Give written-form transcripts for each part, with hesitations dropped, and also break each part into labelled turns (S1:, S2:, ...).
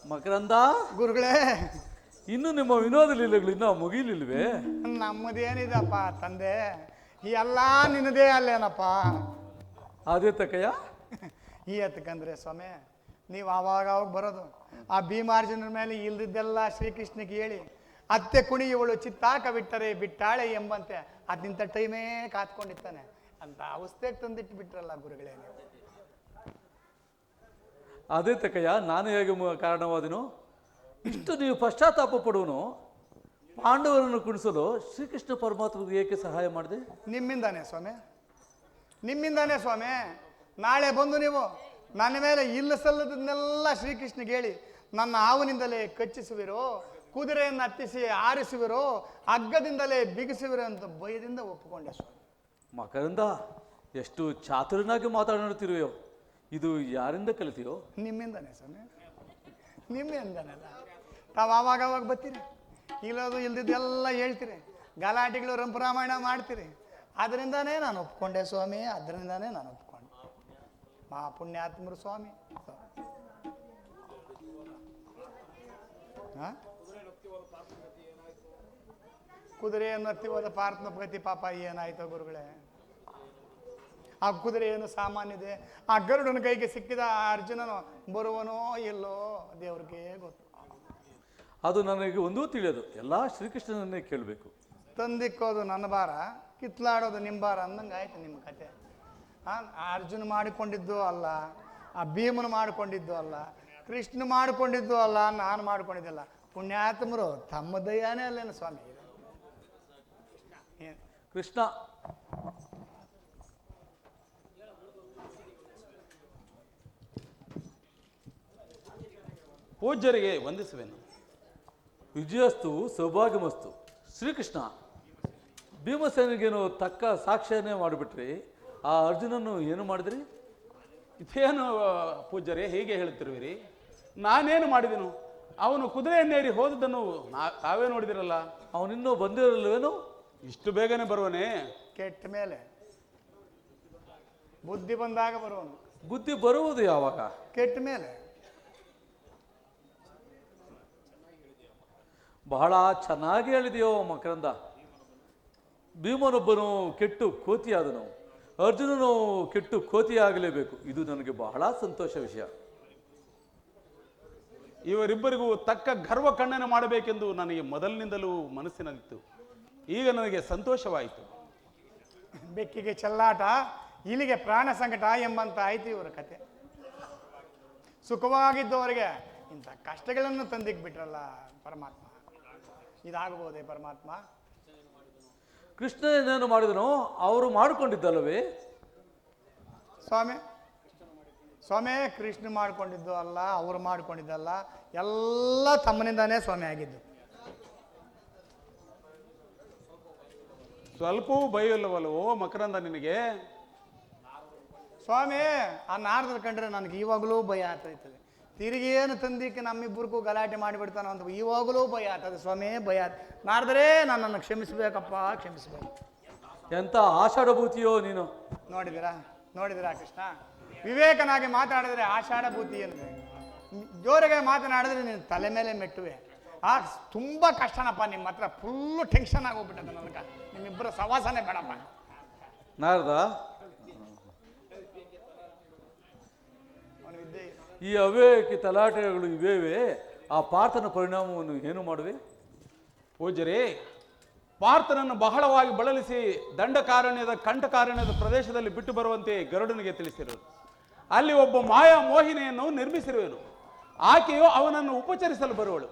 S1: ಮಕರಂದ
S2: ಗುರುಗಳೇ,
S1: ಇನ್ನು ನಿಮ್ಮ ವಿನೋದ ಲೀಲೆಗಳು ಇನ್ನೂ ಮುಗಿಲಿಲ್ವೇ?
S2: ನಮ್ಮದೇನಿದಪ್ಪ ತಂದೆ, ಎಲ್ಲ ನಿನ್ನದೇ ಅಲ್ಲೇನಪ್ಪ.
S1: ಅದೇ ತಕ್ಕಯ್ಯ.
S2: ಈ ಎತ್ತಕಂದ್ರೆ ಸ್ವಾಮಿ, ನೀವು ಆವಾಗ ಬರೋದು ಆ ಭೀಮಾರ್ಜುನರ ಮೇಲೆ ಇಲ್ದಿದ್ದೆಲ್ಲ ಶ್ರೀಕೃಷ್ಣಗೆ ಹೇಳಿ, ಅತ್ತೆ ಕುಣಿ ಇವಳು ಚಿತ್ತಾಕ ಬಿಟ್ಟರೆ ಬಿಟ್ಟಾಳೆ ಎಂಬಂತೆ ಅದಿಂತ ಟೈಮೇ ಕಾತ್ಕೊಂಡಿರ್ತಾನೆ ಅಂತ ಅವಸ್ಥೆಗೆ ತಂದಿಟ್ಟು ಬಿಟ್ರಲ್ಲ ಗುರುಗಳೇ ನೀವು.
S1: ಅದೇ ತಕ್ಕಯ್ಯ, ನಾನು ಹೇಗೆ ಕಾರಣವಾದನು? ಇಷ್ಟು ನೀವು ಪಶ್ಚಾತ್ತಾಪ ಪಡುವನು ಪಾಂಡವರನ್ನು ಕುಣಿಸಲು ಶ್ರೀಕೃಷ್ಣ ಪರಮಾತ್ಮಗೆ ಏಕೆ ಸಹಾಯ ಮಾಡಿದೆ?
S2: ನಿಮ್ಮಿಂದಾನೇ ಸ್ವಾಮಿ, ನಿಮ್ಮಿಂದಾನೇ ಸ್ವಾಮಿ. ನಾಳೆ ಬಂದು ನೀವು ನನ್ನ ಮೇಲೆ ಇಲ್ಲ ಸಲ್ಲದನ್ನೆಲ್ಲ ಶ್ರೀಕೃಷ್ಣಗೆ ಹೇಳಿ, ನನ್ನ ಹಾವಿನಿಂದಲೇ ಕಚ್ಚಿಸುವಿರೋ, ಕುದುರೆಯನ್ನು ಹತ್ತಿಸಿ ಆರಿಸುವಿರೋ, ಹಗ್ಗದಿಂದಲೇ ಬಿಗಿಸುವಿರೋ ಅಂತ ಭಯದಿಂದ ಒಪ್ಪಿಕೊಂಡೆ ಸ್ವಾಮಿ.
S1: ಮಕರಂದ, ಎಷ್ಟು ಚಾತುರ್ಯನಾಗಿ ಮಾತನಾಡುತ್ತಿರುವೆಯೋ, ಇದು ಯಾರಿಂದ ಕಲಿತೀಯೋ?
S2: ನಿಮ್ಮಿಂದಾನೆ ಸ್ವಾಮಿ, ನಿಮ್ಮಿಂದಾನೆಲ್ಲ. ತಾವು ಆವಾಗ ಬರ್ತೀರಿ, ಇಲ್ಲದು ಇಲ್ದಿದ್ದೆಲ್ಲ ಹೇಳ್ತೀರಿ, ಗಲಾಟೆಗಳು ರಂಪರಾಮಾಯಣ ಮಾಡ್ತೀರಿ. ಅದರಿಂದಾನೇ ನಾನು ಒಪ್ಕೊಂಡೆ ಸ್ವಾಮಿ, ಅದರಿಂದಾನೇ ನಾನು ಒಪ್ಕೊಂಡೆ. ಮಹಾಪುಣ್ಯಾತ್ಮರು ಸ್ವಾಮಿ. ಕುದುರೆಯನ್ನು ಹತ್ತಿ ಹೋದ ಪಾರ್ಥನ ಗತಿ ಪಾಪ ಏನಾಯ್ತು ಗುರುಗಳೇ? ಆ ಕುದುರೆ ಏನು ಸಾಮಾನ್ಯದೆ? ಆ ಗರುಡನ ಕೈಗೆ ಸಿಕ್ಕಿದ ಅರ್ಜುನನು ಬರುವನೋ ಇಲ್ಲೋ ದೇವ್ರಿಗೆ ಗೊತ್ತು.
S1: ಅದು ನನಗೆ ಒಂದೂ ತಿಳಿಯೋದು, ಎಲ್ಲ ಶ್ರೀಕೃಷ್ಣನನ್ನೇ ಕೇಳಬೇಕು.
S2: ತಂದಿಕ್ಕೋದು ನನ್ನ ಭಾರ, ಕಿತ್ಲಾಡೋದು ನಿಮ್ಮ ಭಾರ ಅಂದಂಗೆ ಆಯ್ತು ನಿಮ್ಮ ಕತೆ. ಅರ್ಜುನ ಮಾಡಿಕೊಂಡಿದ್ದು ಅಲ್ಲ, ಆ ಭೀಮನು ಮಾಡಿಕೊಂಡಿದ್ದು ಅಲ್ಲ, ಕೃಷ್ಣ ಮಾಡಿಕೊಂಡಿದ್ದು ಅಲ್ಲ, ನಾನು ಮಾಡಿಕೊಂಡಿದ್ದಲ್ಲ. ಪುಣ್ಯಾತ್ಮರು ತಮ್ಮ ದಯಾನೇ ಅಲ್ಲೇನು ಸ್ವಾಮಿ?
S1: ಕೃಷ್ಣ
S3: ಪೂಜ್ಯರಿಗೆ ವಂದಿಸುವೆನು.
S1: ವಿಜಯಸ್ತು ಸೌಭಾಗ್ಯಮಸ್ತು. ಶ್ರೀಕೃಷ್ಣ, ಭೀಮಸೇನಿಗೇನು ತಕ್ಕ ಸಾಕ್ಷ್ಯನೇ ಮಾಡಿಬಿಟ್ರಿ, ಆ ಅರ್ಜುನನ್ನು ಏನು ಮಾಡಿದ್ರಿ?
S3: ಇದೇನು ಪೂಜ್ಯರೇ ಹೀಗೆ ಹೇಳುತ್ತಿರುವಿರಿ? ನಾನೇನು ಮಾಡಿದೆನು? ಅವನು ಕುದುರೆಯನ್ನೇರಿ ಹೋದದ್ದನ್ನು ತಾವೇ ನೋಡಿದಿರಲ್ಲ.
S1: ಅವನಿನ್ನೂ ಬಂದಿರಲ್ವೇನು?
S3: ಇಷ್ಟು ಬೇಗನೆ ಬರುವನೇ?
S2: ಕೆಟ್ಟ ಮೇಲೆ ಬುದ್ಧಿ ಬಂದಾಗ ಬರುವನು.
S1: ಬುದ್ಧಿ ಬರುವುದು ಯಾವಾಗ?
S2: ಕೆಟ್ಟ ಮೇಲೆ.
S1: ಬಹಳ ಚೆನ್ನಾಗಿ ಹೇಳಿದೆಯೋ ಮಕರಂದ. ಭೀಮನೊಬ್ಬನು ಕೆಟ್ಟು ಕೋತಿಯಾದನು, ಅರ್ಜುನನು ಕೆಟ್ಟು ಕೋತಿಯಾಗಲೇಬೇಕು. ಇದು ನನಗೆ ಬಹಳ ಸಂತೋಷ ವಿಷಯ.
S3: ಇವರಿಬ್ಬರಿಗೂ ತಕ್ಕ ಗರ್ವ ಖಂಡನೆ ಮಾಡಬೇಕೆಂದು ನನಗೆ ಮೊದಲಿನಿಂದಲೂ ಮನಸ್ಸಿನಲ್ಲಿತ್ತು. ಈಗ ನನಗೆ ಸಂತೋಷವಾಯಿತು.
S2: ಬೆಕ್ಕಿಗೆ ಚೆಲ್ಲಾಟ, ಇಲ್ಲಿಗೆ ಪ್ರಾಣ ಸಂಕಟ ಎಂಬಂತ ಆಯ್ತು ಇವರ ಕತೆ. ಸುಖವಾಗಿದ್ದವರಿಗೆ ಇಂಥ ಕಷ್ಟಗಳನ್ನು ತಂದಿಕ್ ಬಿಟ್ರಲ್ಲ ಪರಮಾತ್ಮ. ಇದಾಗಬಹುದೇ ಪರಮಾತ್ಮ?
S1: ಕೃಷ್ಣ ಏನೇನು ಮಾಡಿದನೋ ಅವರು ಮಾಡಿಕೊಂಡಿದ್ದಲ್ಲವೇ
S2: ಸ್ವಾಮಿ? ಸ್ವಾಮಿ, ಕೃಷ್ಣ ಮಾಡಿಕೊಂಡಿದ್ದು ಅಲ್ಲ, ಅವರು ಮಾಡಿಕೊಂಡಿದ್ದಲ್ಲ, ಎಲ್ಲ ತಮ್ಮನಿಂದಾನೇ ಸ್ವಾಮಿ ಆಗಿದ್ದು.
S3: ಸ್ವಲ್ಪವೂ ಭಯವಿಲ್ಲವಲ್ಲವೋ ಮಕರಂದ ನಿನಗೆ?
S2: ಸ್ವಾಮಿ, ಆ ನಾರದ್ರ ಕಂಡ್ರೆ ನನಗೆ ಇವಾಗಲೂ ಭಯ ಆಗ್ತೈತದೆ. ತಿರುಗಿ ಏನು ತಂದಿಕ್ಕೆ ನಮ್ಮಿಬ್ಬರಿಗೂ ಗಲಾಟೆ ಮಾಡಿಬಿಡ್ತಾನ ಅಂತ ಇವಾಗಲೂ ಭಯ ಆಗ್ತದೆ ಸ್ವಾಮಿ, ಭಯ. ನಾರದ್ರೆ ನನ್ನನ್ನು ಕ್ಷಮಿಸ್ಬೇಕಪ್ಪ, ಕ್ಷಮಿಸ್ಬೇಕು.
S1: ಎಂಥ ಆಷಾಢಭೂತಿಯೋ ನೀನು.
S2: ನೋಡಿದಿರಾ ಕೃಷ್ಣ? ವಿವೇಕನಾಗಿ ಮಾತಾಡಿದ್ರೆ ಆಷಾಢಭೂತಿ ಏನು, ಜೋರಾಗೆ ಮಾತನಾಡಿದ್ರೆ ನೀನು ತಲೆ ಮೇಲೆ ಮೆಟ್ಟುವೆ. ತುಂಬ ಕಷ್ಟನಪ್ಪ ನಿಮ್ಮ ಹತ್ರ. ಫುಲ್ಲು ಟೆನ್ಷನ್ ಆಗೋಗ್ಬಿಟ್ಟದ ನನಗೆ. ನಿಮ್ಮಿಬ್ಬರ ಸವಾಸನೆ ಬೇಡಪ್ಪ.
S1: ನಾರದ, ಈ ಅವೇಕಿ ತಲಾಟೆಗಳು ಇವೇವೆ, ಆ ಪಾರ್ಥನ ಪರಿಣಾಮವನ್ನು ಏನು ಮಾಡುವೆ?
S3: ಪೂಜ್ಯರೇ, ಪಾರ್ಥನನ್ನು ಬಹಳವಾಗಿ ಬಳಲಿಸಿ ದಂಡಕಾರಣ್ಯದ ಕಂಠಕಾರಣ್ಯದ ಪ್ರದೇಶದಲ್ಲಿ ಬಿಟ್ಟು ಬರುವಂತೆ ಗರುಡನಿಗೆ ತಿಳಿಸಿರುವುದು. ಅಲ್ಲಿ ಒಬ್ಬ ಮಾಯಾ ಮೋಹಿನಿಯನ್ನು ನಿರ್ಮಿಸಿರುವೆನು. ಆಕೆಯು ಅವನನ್ನು ಉಪಚರಿಸಲು ಬರುವಳು.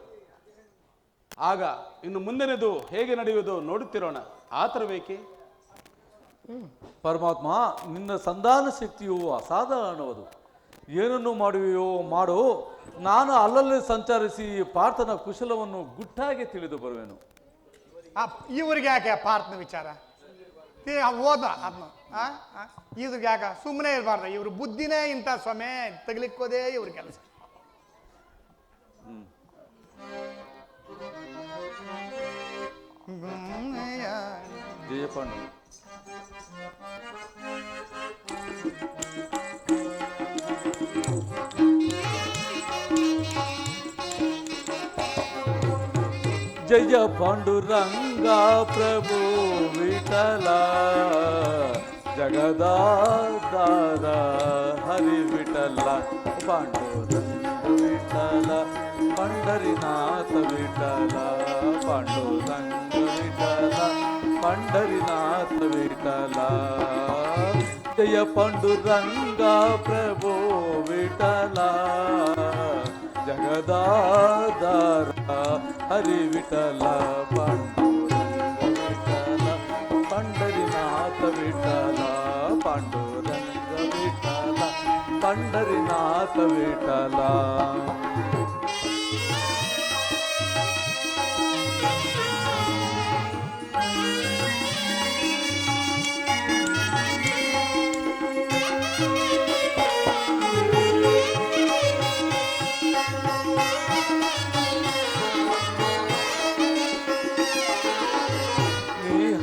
S3: ಆಗ ಇನ್ನು ಮುಂದಿನದು ಹೇಗೆ ನಡೆಯುವುದು ನೋಡುತ್ತಿರೋಣ. ಆ ಥರ ಬೇಕೆ?
S1: ಪರಮಾತ್ಮ, ನಿನ್ನ ಸಂಧಾನ ಶಕ್ತಿಯು ಅಸಾಧಾರಣವದು. ಏನನ್ನು ಮಾಡುವೆಯೋ ಮಾಡು. ನಾನು ಅಲ್ಲಲ್ಲಿ ಸಂಚರಿಸಿ ಪಾರ್ಥನ ಕುಶಲವನ್ನು ಗುಟ್ಟಾಗಿ ತಿಳಿದು ಬರುವೆನು.
S2: ಇವ್ರಿಗೆ ಯಾಕೆ ಪಾರ್ಥನ ವಿಚಾರ ಓದ ಅದನ್ನು? ಇವ್ರಿಗೆ ಯಾಕೆ ಸುಮ್ಮನೆ ಇರಬಾರ್ದು? ಇವ್ರ ಬುದ್ಧಿನೇ ಇಂಥ ಸ್ವಾಮಿ, ತಗಲಿಕ್ಕೋದೇ ಇವ್ರ ಕೆಲಸ.
S1: ಜಯಪಾಂಡ, ಜಯ ಪಾಂಡುರಂಗ ಪ್ರಭು ವಿಠಲ ಜಗದಾಧಾರ ಹರಿ ವಿಠಲ ಪಾಂಡುರಂಗ ವಿಠಲ ಪಂಡರಿನಾಥ ವಿಠಲ ಪಾಂಡುರಂಗ ವಿಠಲ ಪಂಡರಿನಾಥ ವಿಠಲ ಜಯ ಪಾಂಡುರಂಗ ಪ್ರಭು ವಿಠಲ ಜಗದಾಧಾರ ಹರಿ ವಿಠಲ ಪಾಂಡುರಂಗ ವಿಠಲ ಪಂಡರಿನಾಥ ವಿಠಲ ಪಾಂಡುರಂಗ ವಿಠಲ ಪಂಡರಿನಾಥ ವಿಠಲ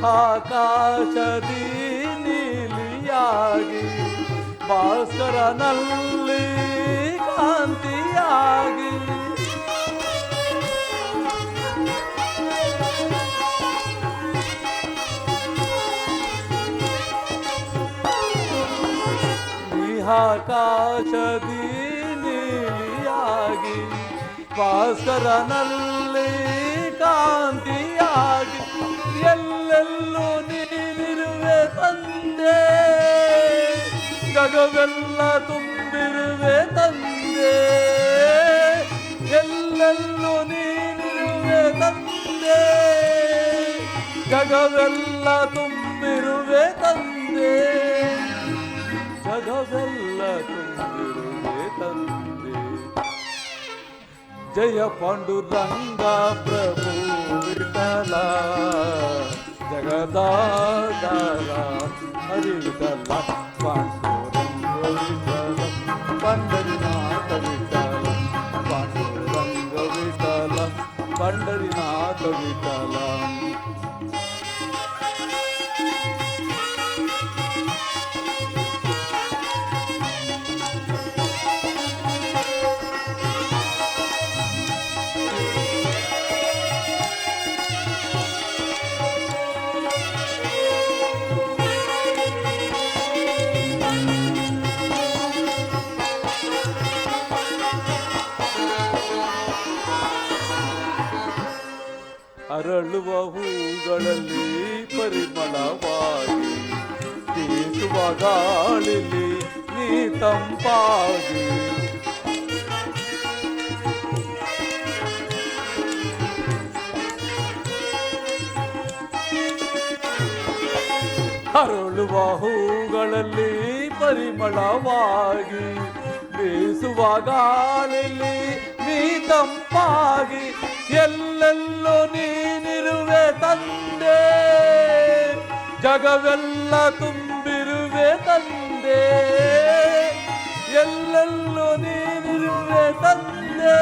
S1: ಆಕಾಶದಿ ನೀಲಿಯಾಗಿ ಭಾಸ್ಕರನಲ್ಲಿ ಕಾಂತಿಯಾಗಿ ಆಕಾಶದಿ ನೀಲಿಯಾಗಿ ಭಾಸ್ಕರನಲ್ಲಿ ಕಾಂತಿಯಾಗಿ ಎಲ್ಲೆಲ್ಲೂ ನೀನಿರುವೆ ತಂದೆ ಜಗವೆಲ್ಲ ತುಂಬಿರುವೆ ತಂದೆ ಎಲ್ಲೆಲ್ಲೂ ನೀನಿರುವೆ ತಂದೆ ಜಗವೆಲ್ಲ ತುಂಬಿರುವೆ ತಂದೆ ಜಗವೆಲ್ಲ ತುಂಬಿರುವೆ ತಂದೆ ಜಯ ಪಾಂಡುರಂಗ ಪ್ರಭು ವಿಠಲ ಜಗದಾಧಾರ ಹರಿ ವಿಠಲ ಪಾಂಡುರಂಗ ವಿಠಲ ಪಂಡರಿನಾಥ ವಿಠಲ ಪಾಂಡುರಂಗ ವಿಠಲ ಪಂಡರಿನಾಥ ವಿಠಲ ಅರಳುವ ಹೂಗಳಲ್ಲಿ ಪರಿಮಳವಾಗಿ ಬೀಸುವ ಗಾಳಿಲಿ ನೀ ತಂಪಾಗಿ ಅರಳುವ ಹೂಗಳಲ್ಲಿ ಪರಿಮಳವಾಗಿ ಬೀಸುವ ಗಾಳಿಲಿ ನೀ ತಂಪಾಗಿ ಎಲ್ಲೆಲ್ಲೋ ನೀನಿರುವೆ ತಂದೆ ಜಗವೆಲ್ಲ ತುಂಬಿರುವೆ ತಂದೆ ಎಲ್ಲೆಲ್ಲೋ ನೀನಿರುವೆ ತಂದೆ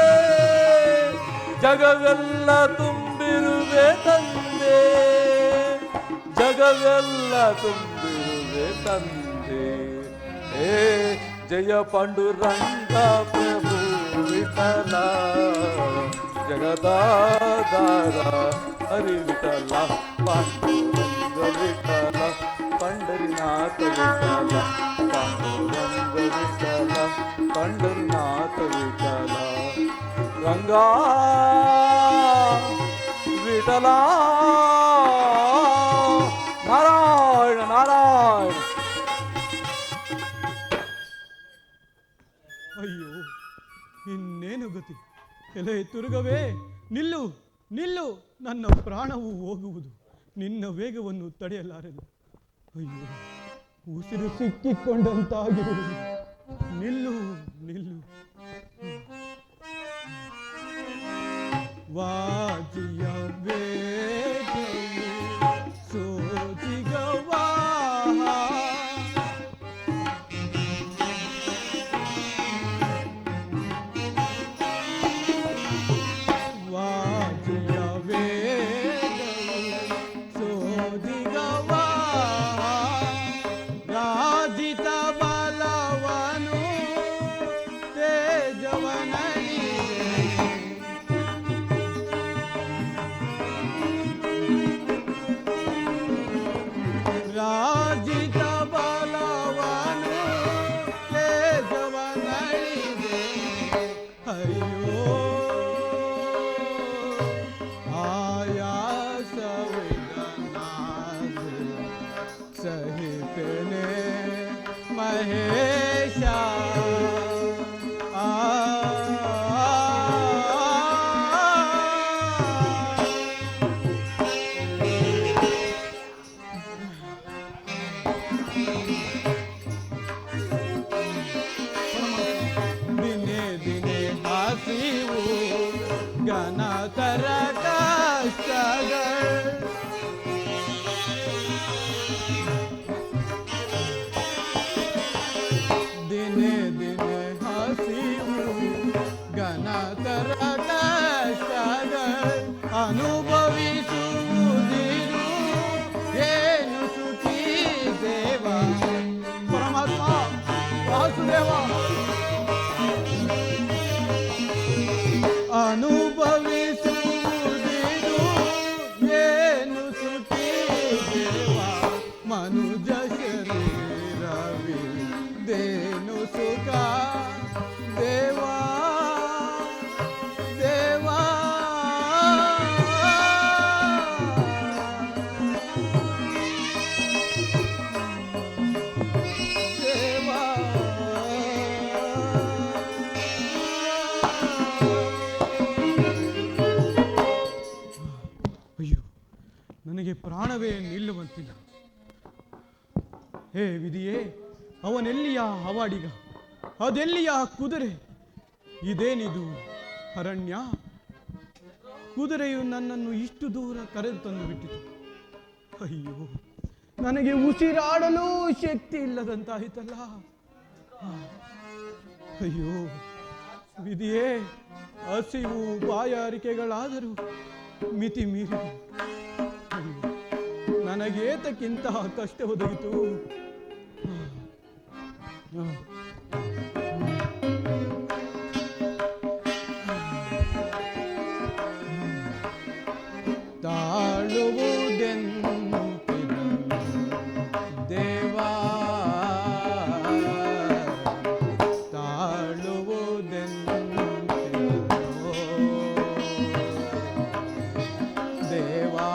S1: ಜಗವೆಲ್ಲ ತುಂಬಿರುವೆ ತಂದೆ ಜಗವೆಲ್ಲ ತುಂಬಿರುವೆ ತಂದೆ ಹೇ ಜಯ ಪಾಂಡುರಂಗ ಪ್ರಭು ವಿಠಲ ಜಗದಾಧಾರ ಹರಿ ವಿಠಲ ಪಾಂಡುರಂಗ ವಿಠಲ ಪಂಡರಿನಾಥ ವಿಠಲ ಪಾಂಡುರಂಗ ವಿಠಲ ಪಂಡರಿನಾಥ ವಿಠಲ ರಂಗ ವಿಠಲ ನಾರಾಯಣ ನಾರಾಯಣ.
S4: ಅಯ್ಯೋ ಇನ್ನೇನು ಗತಿ. ಎಲೆ ತುರುಗವೇ ನಿಲ್ಲು ನಿಲ್ಲು, ನನ್ನ ಪ್ರಾಣವು ಹೋಗುವುದು, ನಿನ್ನ ವೇಗವನ್ನು ತಡೆಯಲಾರೆನು. ಅಯ್ಯೋ ಉಸಿರು ಸಿಕ್ಕಿಕೊಂಡಂತಾಗಿರುವುದು, ನಿಲ್ಲು ನಿಲ್ಲು. ವಾಜಿಯ ವೇಗವು ಸೋಜಿಗವಾ ತರ ಕಷ್ಟಗಳು ದಿನೇ ದಿನೇ ಹಸಿವು ಘನತರ ಕಷ್ಟಗಳು ಅನುಭವಿಸುವುದಿರು ಏನು ಸುಖಿ ದೇವ ಪರಮಾತ್ಮ ವಾಸುದೇವ ಅನುಭವಿಸುವುದಿರು ಏನು ಸುಖಿ ದೇವ ಮನುಜ ಶರೀರವಿ ದೇನು ಸುಖ ದೇವಾ ದೇವಾ ದೇವಾ ಅಯ್ಯೋ ನನಗೆ ಪ್ರಾಣವೇ ನಿಲ್ಲುವಂತಿಲ್ಲ. ಹೇ ವಿಧಿಯೇ, ಅವನೆಲ್ಲಿಯ ಹವಾಡಿಗ, ಅದೆಲ್ಲಿಯ ಕುದುರೆ? ಇದೇನಿದು ಅರಣ್ಯ? ಕುದುರೆಯು ನನ್ನನ್ನು ಇಷ್ಟು ದೂರ ಕರೆದು ತಂದು ಬಿಟ್ಟಿತು. ಅಯ್ಯೋ, ನನಗೆ ಉಸಿರಾಡಲು ಶಕ್ತಿ ಇಲ್ಲದಂತಾಯಿತಲ್ಲ. ಅಯ್ಯೋ ವಿಧಿಯೇ, ಹಸಿವು ಬಾಯಾರಿಕೆಗಳಾದರೂ ಮಿತಿ ಮೀರಿ ನನಗೇತಕ್ಕಿಂತಹ ಕಷ್ಟ ಒದಗಿತು. ತಾಳುವುದೆಂತಿದನು ದೇವಾ, ತಾಳುವುದೆಂತಿದನು ದೇವಾ.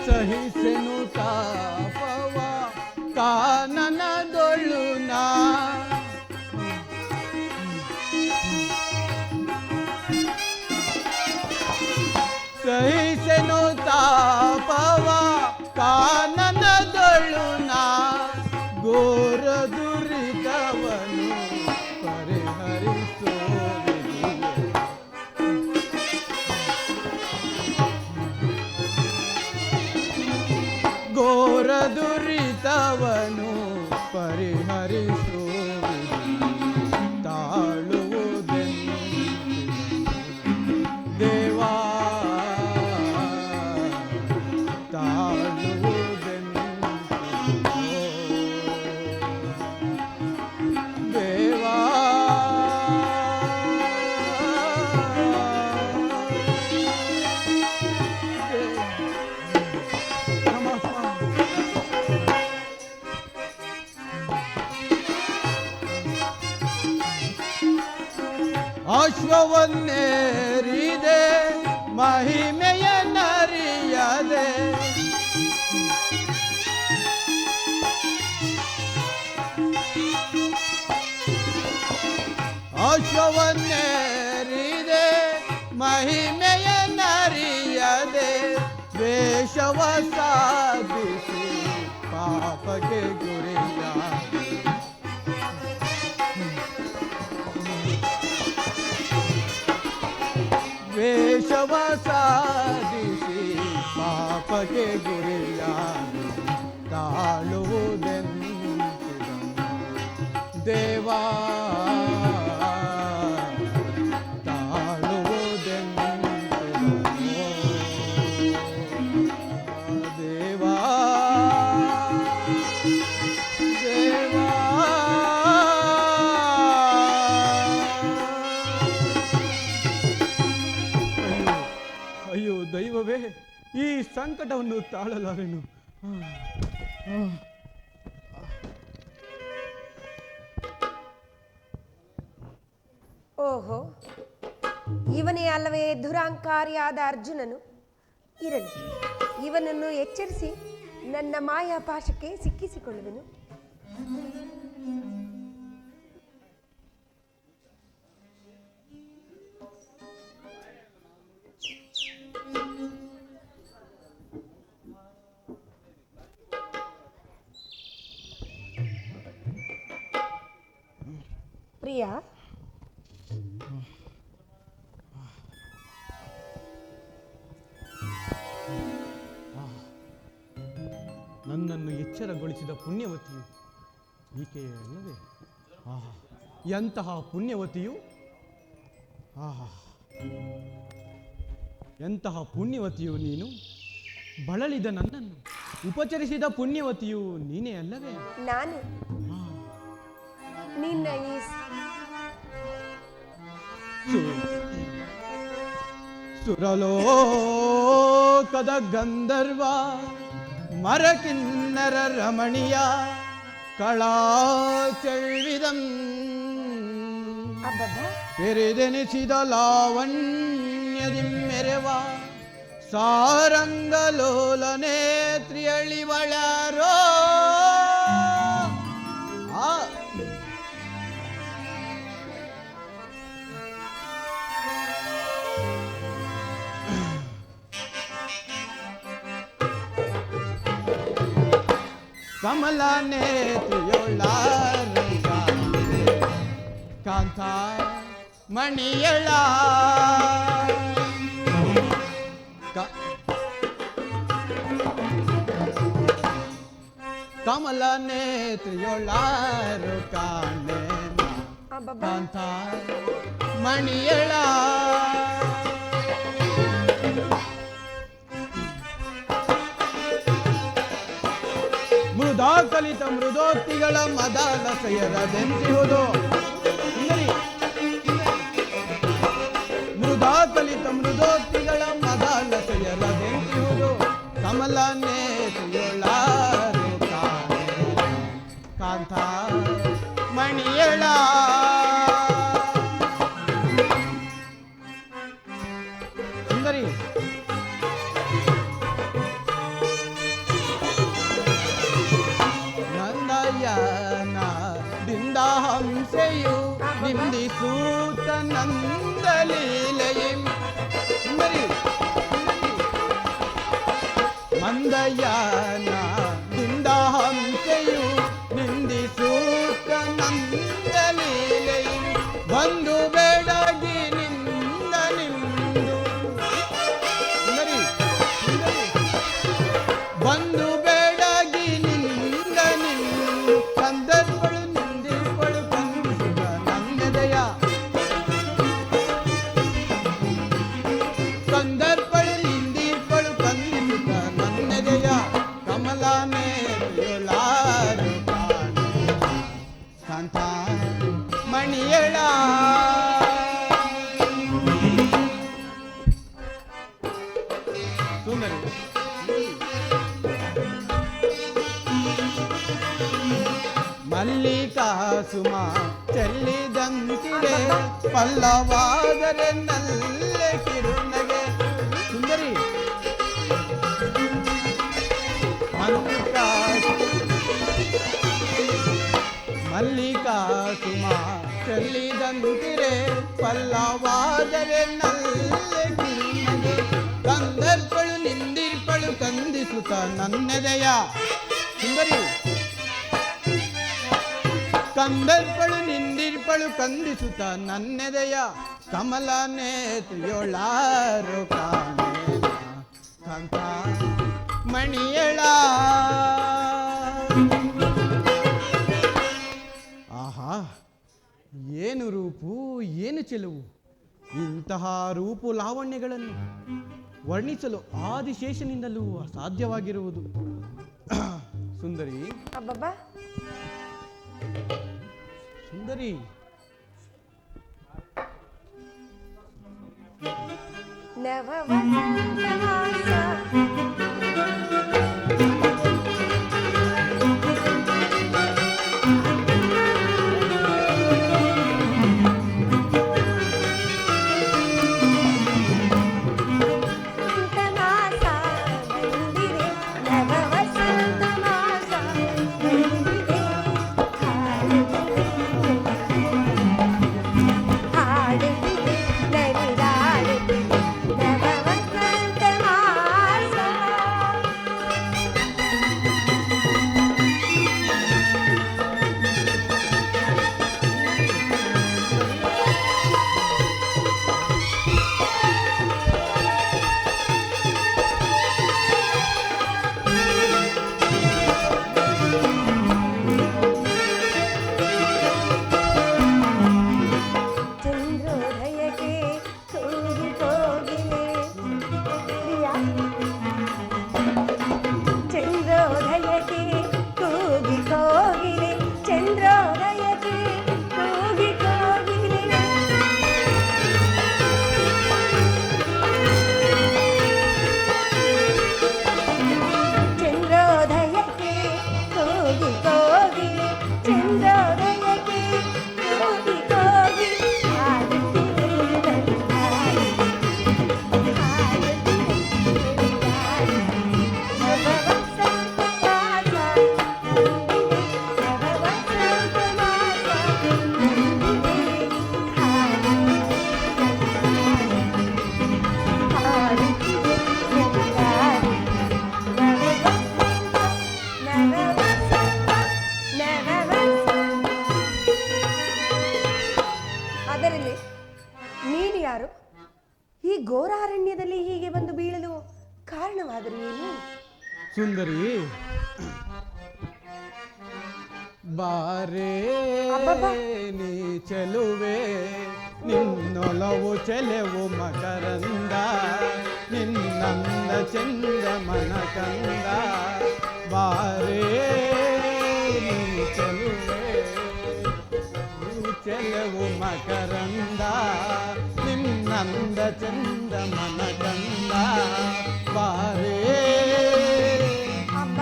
S4: ಸಹಿಸೆನು ತಾಪವ ಕಾನನದೊಳು ನಾ, ಸಹಿಸೆನು ತಾಪವ ಕಾನನದೊಳು ನಾ, ಘೋರ ದುರಿತವನು ಪರಿಹರಿಸುವಿದಿಯೇ. ಘೋರ ದುರಿತವನು ಪರಿಹರಿಸುವಿದಿಯೇ. ತಾಳುವುದೆಂತಿದನು ದೇವಾ, ತಾಳುವುದೆಂತಿದನು ದೇವಾ. ಅಶ್ವವನ್ನೇರಿದೆ ಮಹಿಮೆಯ ನರಿಯದೆ, ಅಶ್ವವನ್ನೇರಿದೆ ಮಹಿಮೆಯ ನರಿಯದೆ, ದ್ವೇಷವ ಸಾಧಿಸಿ ಪಾಪಕ್ಕೆ ಗುರಿಯಾದೆ. ದ್ವೇಷವ ಸಾಧಿಸಿ ಪಾಪಕ್ಕೆ ಗುರಿಯಾದೆ, ತಾಳುವುದೆಂತಿದನು ದೇವಾ, ತಾಳುವುದೆಂತಿದನು ದೇವಾ, ದೇವಾ. ಅಯ್ಯೋ ದೈವವೇ, ಈ ಸಂಕಟವನ್ನು ತಾಳಲಾರೆನು.
S5: ಓಹೋ, ಇವನೇ ಅಲ್ಲವೇ ದುರಾಂಕಾರಿಯಾದ ಅರ್ಜುನನು? ಇರಲಿ, ಇವನನ್ನು ಎಚ್ಚರಿಸಿ ನನ್ನ ಮಾಯಾಪಾಶಕ್ಕೆ ಸಿಕ್ಕಿಸಿಕೊಳ್ಳುವೆನು. ಪ್ರಿಯ,
S4: ನನ್ನನ್ನು ಎಚ್ಚರಗೊಳಿಸಿದ ಪುಣ್ಯವತಿಯು ಈಕೆಯೇ ಅಲ್ಲವೇ? ಆಹಾ, ಎಂತಹ ಪುಣ್ಯವತಿಯು! ಆಹಾ, ಎಂತಹ ಪುಣ್ಯವತಿಯು ನೀನು! ಬಳಲಿದ ನನ್ನನ್ನು ಉಪಚರಿಸಿದ ಪುಣ್ಯವತಿಯು ನೀನೇ ಅಲ್ಲವೇ?
S5: ನಾನು ನಿನ್ನ ಈ
S4: ಸುರಲೋಕದ ಗಂಧರ್ವ ಮರಕಿನ್ನರ ರಮಣೀಯ ಕಳಾ ಚೆಳ್ವಿದಂ ಪೆರಿದೆನಿಸಿದ ಲಾವಣ್ಯದಿ ಮೆರೆವ ಸಾರಂಗಲೋಲನೆ ತ್ರಿಯಳಿವಳರೋ. ಕಮಲ ನೇತ್ರಿಯೊಳ ಕಾಂತ ಮಣಿಯಳ ಕಮಲ ನೇತ್ರಿಯೊಳಾರು ಕಾಣೆ ಕಾಂತ ಮಣಿಯಳ ಮೃದಾ ಕಲಿತ ಮೃದೋಕ್ತಿಗಳ ಮದಾಲಸೆಯರದೆಂತಿಹುದು. ಮೃದಾ ಕಲಿತ ಮೃದೋಕ್ತಿಗಳ ಮದಾಲಸೆಯರದೆಂತಿಹುದು. ಕಮಲ ನೇತ್ರಿಯೊಳಾರು ಕಾಂತ ಮಣಿಯಳ ಸುಂದರಿ. ನಂದಯನದಿಂದ ಹಂಸೆಯು ನಿಂದಿಸೂತ ನಂದಲೀಲೆಯಂ ಸುಂದರಿ. ಮಂದಯನದಿಂದ ಹಂಸೆಯು ನಿಂದಿಸೂತ ನಂದಲೀಲೆಯಂ ಬಂದು ಬೇಡಗಿ ನಿಂದ ನಿಂದು ಸುಂದರಿ ಬಂದು ಬೇಡಗಿ ನಿಂದ ನಿಂದು ಸಂದರ್ಭಗಳು ನಿಂದಿರ್ಪಳು ಕಂದಿಸಿದ ನಂದೆದೆಯ ಸಂದರ್ಭಗಳು ನಿಂದಿರ್ಪಳು ಕಂದಿಸಿದ ನಂದೆದೆಯ ಕಮಲ ನೇತ್ರಿಯೊಳಾರು ಕಾಂತ ಮಣಿಯಳ ಸುಂದರಿ. ಮಲ್ಲಿಕಾ ಸುಮ ಚೆಲ್ಲಿದಂತಿದೆ ಪಲ್ಲವಾದರೆ ನಲ್ಲೆ ಕಿರುನಗೆ ಸುಂದರಿ. ಮಲ್ಲಿಕಾ ಸುಮ ಚೆಲ್ಲಿದಂತಿರೆ ಪಲ್ಲವಾದರೆ ನಲ್ಲೆ ಕಿರುನಗೆ ಕಂದರ್ಪಳು ನಿಂದಿರ್ಪಳು ಕಂದಿಸುತ್ತ ನನ್ನೆದೆಯ ಸುಂದರಿ. ಕಂದರ್ಪಳು ನಿಂದಿರ್ಪಳು ಕಂದಿಸುತ್ತ ನನ್ನೆದೆಯ ಕಮಲ ನೇತ್ರಿಯೊಳಾರು ಕಾಂತ ಮಣಿಯಳ. ಆಹಾ, ಏನು ರೂಪು, ಏನು ಚೆಲುವು! ಇಂತಹ ರೂಪು ಲಾವಣ್ಯಗಳನ್ನು ವರ್ಣಿಸಲು ಆದಿಶೇಷನಿಂದಲೂ ಅಸಾಧ್ಯವಾಗಿರುವುದು. ಸುಂದರಿ
S5: ಅಬ್ಬಬ್ಬಾ,
S4: ಸುಂದರಿ.
S5: ನವ ವಸಂತ ಮಾಸ ಅದರಲ್ಲಿ ನೀನು ಯಾರು? ಈ ಘೋರಾರಣ್ಯದಲ್ಲಿ ಹೀಗೆ ಬಂದು ಬೀಳಲು ಕಾರಣವಾದರೂ ಏನು?
S4: ಸುಂದರಿ, ಬಾರೇ
S5: ಅಬ್ಬಬ್ಬಾ.
S4: ನೀ ಚೆಲುವೆ, ನಿನ್ನೊಲವು ಚೆಲುವು ಮಕರಂದ, ನಿನ್ನಂದ ಚಂದ್ರಮನ ಕಂದ. ಬಾರೇ ನೀ ಚೆಲುವೆ, ಚೆಲುವು ಮಕರಂದ, ನಿನ್ನಂದ ಚಂದ್ರಮನ ಕಂದ. ಬಾರೇ
S5: ಅಬ್ಬ,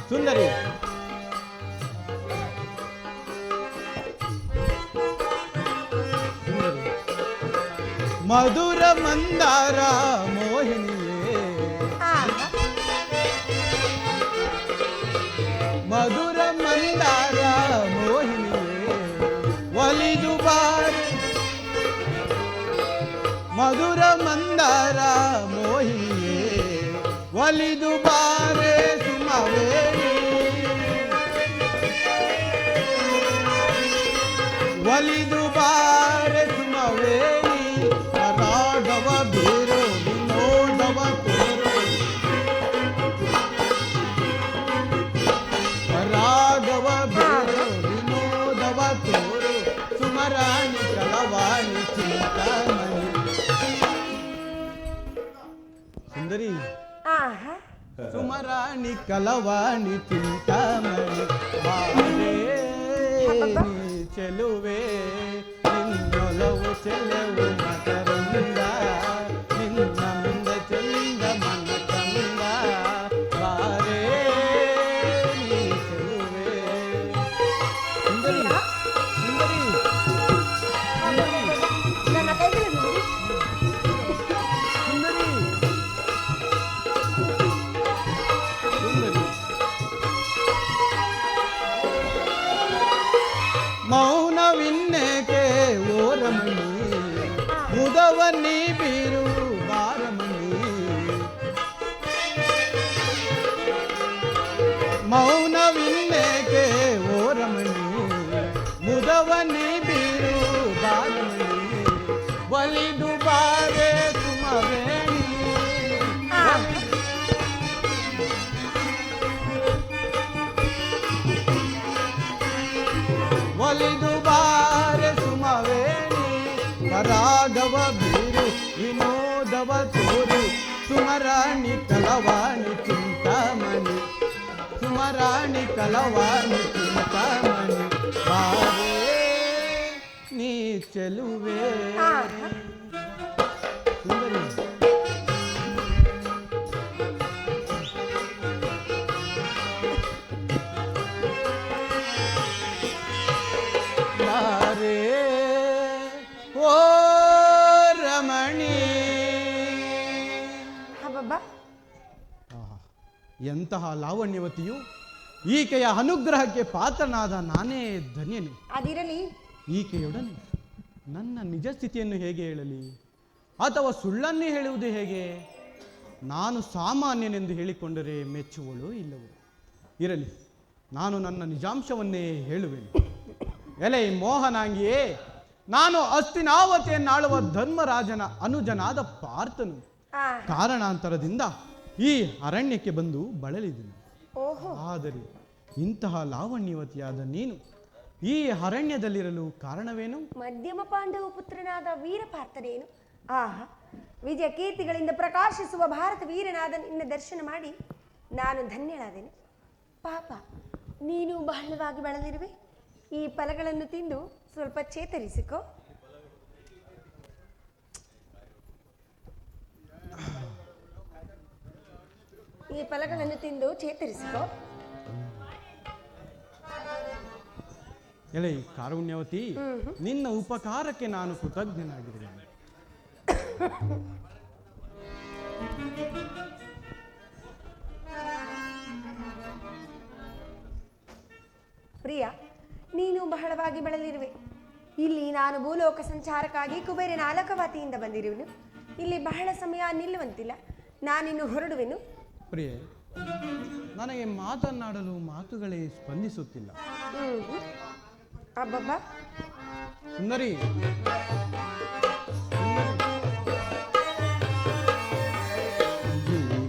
S4: ಸುಂದರಿ, ಮಧುರ ಮಂದಾರ ಮೋಹಿನಿಯೇ,
S5: ಆಹಾ,
S4: ಮಧುರ ಮಂದಾರ ಮೋಹಿನಿಯೇ, ಒಲಿದು ಬಾರೆ, ಮಧುರ ಮಂದಾರ ಮೋಹಿನಿಯೇ, ಒಲಿದು ಬಾರೆ ಸುಮವೇಣಿ, ಒಲಿದು ಬಾರೆ ಸುಮವೇಣಿ. ರಾಘವ ಬೇರು ವಿನೋದವ ತೋರು, ರಾಘವ ಬೇರು ವಿನೋದವ ತೋರು, ಸುಮರಾಣಿ ಕಲವಾಣಿ ಚಿಂತಾಮಣಿ. ಸುಂದರಿ,
S5: ಆಹಾ,
S4: ಸುಮರಾಣಿ ಕಲವಾಣಿ ಚಿಂತಾಮಣಿ. ಬಾರೇ ನೀ ಚೆಲುವೆ, ನಿನ್ನೊಲವು ಚೆಲುವು ಮಕರಂದ, ನಿನ್ನಂದ ಚಂದ ಮನ ಕಂದ. ಬಾರೇ ನೀ ಚೆಲುವೆ. ಸುಂದರಿ, ಸುಂದರಿ,
S5: ನನ್ನ ಕೈಗಳನ್ನು ಬಿಡಿ.
S4: ಸುಂದರಿ, ಸುಂದರಿ. ಮೌನವಿನ್ನೇಕೆ ಓ ರಮಣಿ, ಮುದವನ್ನಿ ಬೀರು ಬಾರಮಣಿ. ಮೌನವಿನ್ನೇಕೆ ಓ ರಮಣಿ, ಮುದವನ್ನಿ ಬೀರು ಬಾರಮಣಿ. ಒಲಿದು ಬಾರೆ ಸುಮವೇಣಿ, ಒಲಿದು ಬಾರೆ ಸುಮವೇಣಿ. ರಾಘವ ಬೀರು ವಿನೋದವ ತೋರು, ಸುಮರಾಣಿ ಕಲವಾಣಿ ಚಿಂತಾಮಣಿ, ಸುಮರಾಣಿ ಕಲವಾಣಿ ಚಿಂತಾಮಣಿ. ಬಾರೇ ನೀ ಚೆಲುವೆ.
S5: ಆಹಾ,
S4: ಸುಂದರಿ, ಬಾರೇ ಓ ರಮಣಿ.
S5: ಅಬ್ಬಬ್ಬ,
S4: ಆಹಾ, ಎಂತಹ ಲಾವಣ್ಯವತಿಯು! ಈಕೆಯ ಅನುಗ್ರಹಕ್ಕೆ ಪಾತ್ರನಾದ ನಾನೇ ಧನ್ಯನು.
S5: ಅದಿರಲಿ.
S4: ಈಕೆಯೊಡನೆ ನನ್ನ ನಿಜ ಸ್ಥಿತಿಯನ್ನು ಹೇಗೆ ಹೇಳಲಿ, ಅಥವಾ ಸುಳ್ಳನ್ನೇ ಹೇಳುವುದು ಹೇಗೆ? ನಾನು ಸಾಮಾನ್ಯನೆಂದು ಹೇಳಿಕೊಂಡರೆ ಮೆಚ್ಚುವಳು ಇಲ್ಲವೋ? ಇರಲಿ, ನಾನು ನನ್ನ ನಿಜಾಂಶವನ್ನೇ ಹೇಳುವೆನು. ಎಲೆ ಮೋಹನಾಂಗಿಯೇ, ನಾನು ಹಸ್ತಿನಾವತಿಯನ್ನಾಳುವ ಧರ್ಮರಾಜನ ಅನುಜನಾದ ಪಾರ್ಥನು.
S5: ಆಹಾ,
S4: ಕಾರಣಾಂತರದಿಂದ ಈ ಅರಣ್ಯಕ್ಕೆ ಬಂದು ಬಳಲಿದೆನು.
S5: ಓಹೋ,
S4: ಆದರೆ ಇಂತಹ ಲಾವಣ್ಯವತಿಯಾದ ನೀನು ಈ ಅರಣ್ಯದಲ್ಲಿರಲು ಕಾರಣವೇನು?
S5: ಮಧ್ಯಮ ಪಾಂಡವ ಪುತ್ರನಾದ ವೀರಪಾರ್ಥನೇನು? ಆಹಾ, ವಿಜಯ ಕೀರ್ತಿಗಳಿಂದ ಪ್ರಕಾಶಿಸುವ ಭಾರತ ವೀರನಾದ ನಿನ್ನ ದರ್ಶನ ಮಾಡಿ ನಾನು ಧನ್ಯಳಾದೆನು. ಪಾಪ, ನೀನು ಬಹಳವಾಗಿ ಬಳಲಿರುವೆ. ಈ ಫಲಗಳನ್ನು ತಿಂದು ಸ್ವಲ್ಪ ಚೇತರಿಸಿಕೋ. ಈ ಫಲಗಳನ್ನು ತಿಂದು ಚೇತರಿಸಿಕೋ.
S4: ಎಲೆ ಕಾರುಣ್ಯವತಿ, ನಿನ್ನ ಉಪಕಾರಕ್ಕೆ ನಾನು ಕೃತಜ್ಞನಾಗಿದ್ದೇನೆ.
S5: ಪ್ರಿಯ, ನೀನು ಬಹಳವಾಗಿ ಬಳಲಿರುವೆ. ಇಲ್ಲಿ ನಾನು ಭೂಲೋಕ ಸಂಚಾರಕ್ಕಾಗಿ ಕುಬೇರನ ಅಲಕವಾತಿಯಿಂದ ಬಂದಿರುವೆನು. ಇಲ್ಲಿ ಬಹಳ ಸಮಯ ನಿಲ್ಲುವಂತಿಲ್ಲ. ನಾನಿನ್ನು ಹೊರಡುವೆನು.
S4: ಪ್ರಿಯೆ, ನನಗೆ ಮಾತನಾಡಲು ಮಾತುಗಳೇ ಸ್ಪಂದಿಸುತ್ತಿಲ್ಲ.
S5: ಅಬ್ಬಬ್ಬ,
S4: ಸುಂದರಿ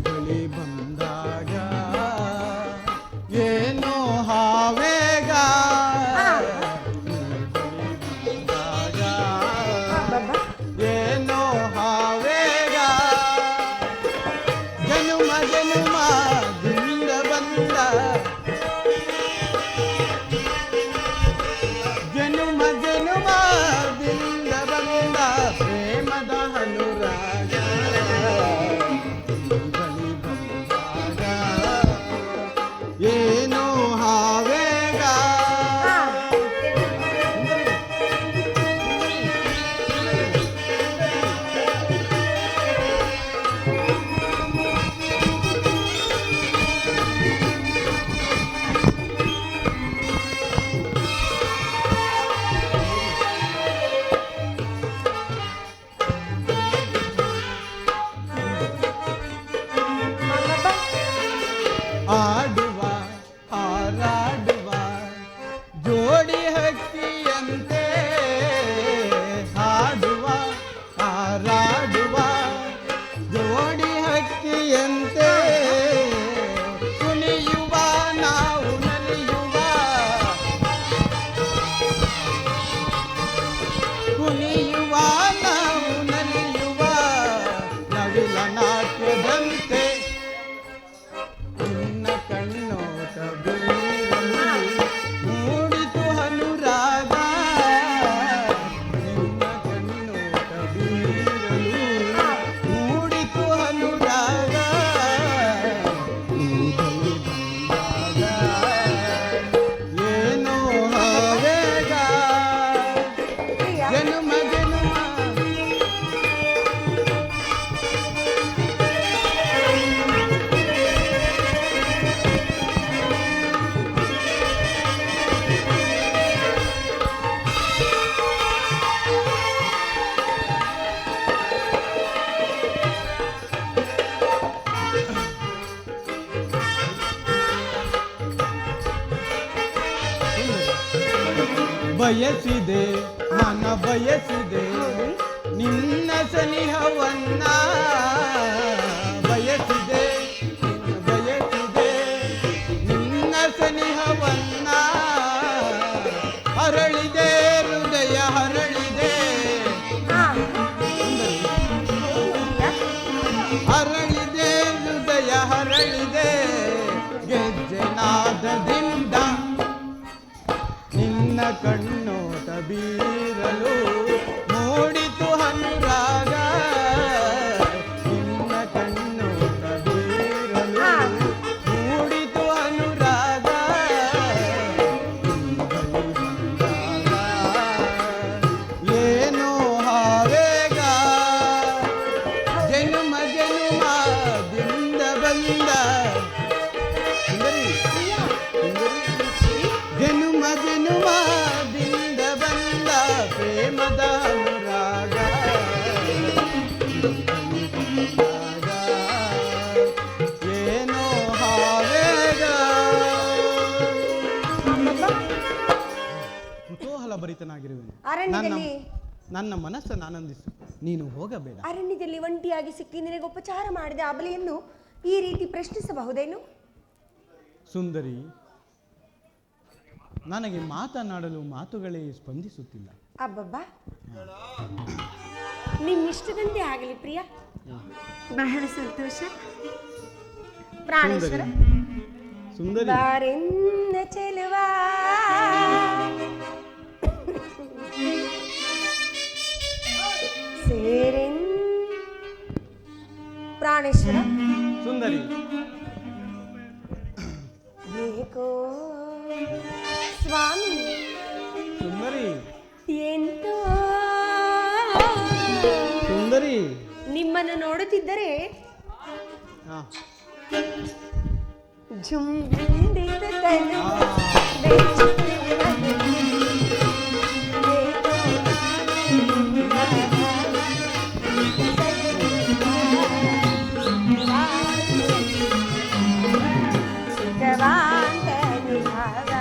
S4: ಬಳಿ ಬಂದಾಗ ಏನೋ ಹಾವೇಗ ಬಂದಾಗ
S5: ಅಬ್ಬಬ್ಬಾ.
S4: ಏನೋ ಹಾವೇಗ ಜನುಮ ಜನುಮದಿಂದ ಬಂದ ಜನುಮ ಜನುಮದಿಂದ ಬಂದ ಪ್ರೇಮದ ಅನುರಾಗ ಬಳಿ ಬಂದಾಗ ಏನೋ ಹಾವೇಗ
S5: ಅಬ್ಬಬ್ಬಾ.
S4: ಆಡುವ ಹಾರಾಡುವ ಜೋಡಿ ಹಕ್ಕಿಯಂತೆ ಹಾಡುವ ಹಾರಾಡುವ ಜೋಡಿ ಹಕ್ಕಿಯಂತೆ ಕುಣಿಯುವ ನಾವು ನಲಿಯುವ ಕುಣಿಯುವ ನಾವು ನಲಿಯುವ ನವಿಲ ನಾಟ್ಯದಂತೆ ನಿನ್ನ ಕಣ್ಣೋಟ ಬೀರಲು ಮೂಡಿತು ಅನುರಾಗ ನಿನ್ನ ಕಣ್ಣೋಟ ಬೀರಲು ಮೂಡಿತು ಅನುರಾಗ ನೀ ಬಳಿ ಬಂದಾಗ ಏನೋ ಹಾವೇಗ
S5: ಪ್ರಿಯ,
S4: ಜನುಮ ಜನುಮ ಬಯಸಿದೆ ಮನ ಬಯಸಿದೆ ನಿನ್ನ ಸನಿಹವನ್ನ ಬಯಸಿದೆ ಬಯಸಿದೆ ನಿನ್ನ ಸನಿಹವನ್ನ ಹರಳಿದೆ ಹೃದಯ ಹರಳಿದೆ
S5: ಹಾ. ಏನು ಪ್ರಿಯ?
S4: ಹರಳಿದೆ ಹೃದಯ ಹರಳಿದೆ ಗೆಜ್ಜೆನಾದದಿಂದ ನಿನ್ನ ಕಣ್ಣೋಟ ಬೀರಲು ಮೂಡಿತು ಅನುರಾಗ ನಿನ್ನ ಕಣ್ಣೋಟ ಬೀರಲು ಮೂಡಿತು ಅನುರಾಗ ನಿನ್ನ ಬಳಿ ಬಂದಾಗ ಏನೋ ಹಾವೇಗ ಜನುಮ ಜನುಮದಿಂದ ಬಂದ ಸುಂದರಿ ಜನುಮ ಜನುಮದಿಂದ ಬಂದ ಪ್ರೇಮದ ಅನುರಾಗ ಬಂದಾಗ ಏನೋ ಹಾವೇಗ ಕುತೂಹಲ ಭರಿತನಾಗಿರುವೆನು
S5: ಅರಣ್ಯದಲ್ಲಿ
S4: ನನ್ನ ಮನಸ್ಸನ್ನು ಆನಂದಿಸು ನೀನು ಹೋಗಬೇಡ
S5: ಅರಣ್ಯದಲ್ಲಿ ಒಂಟಿಯಾಗಿ ಸಿಕ್ಕಿ ನಿನಗೆ ಉಪಚಾರ ಮಾಡಿದ ಅಬಲೆಯನ್ನು ಈ ರೀತಿ ಪ್ರಶ್ನಿಸಬಹುದೇನು?
S4: ಸುಂದರಿ ನನಗೆ ಮಾತನಾಡಲು ಮಾತುಗಳೇ ಸ್ಪಂದಿಸುತ್ತಿಲ್ಲ
S5: ಅಬ್ಬಬ್ಬಾ. ನಿಮ್ಮಿಷ್ಟದಂತೆ ಆಗಲಿ ಪ್ರಿಯ. ಬಹಳ ಸಂತೋಷ. ಪ್ರಾಣೇಶ್ವರ
S4: ಸುಂದರಿ
S5: ಬಾರೆನ್ನ ಚೆಲುವಾ ಸೇರೆನ್ ಪ್ರಾಣೇಶ್ವರ
S4: ಸುಂದರಿ
S5: ಏಕೋ ಸ್ವಾಮಿ
S4: ಸುಂದರಿ
S5: ಎಂತೋ
S4: ಸುಂದರಿ
S5: ನಿಮ್ಮನ್ನು ನೋಡುತ್ತಿದ್ದರೆ
S4: ಹಾ
S5: ಜುಂಬಿಂದಿತ ತನು ಸುಖವಾಂತ ವಿಭಾಗ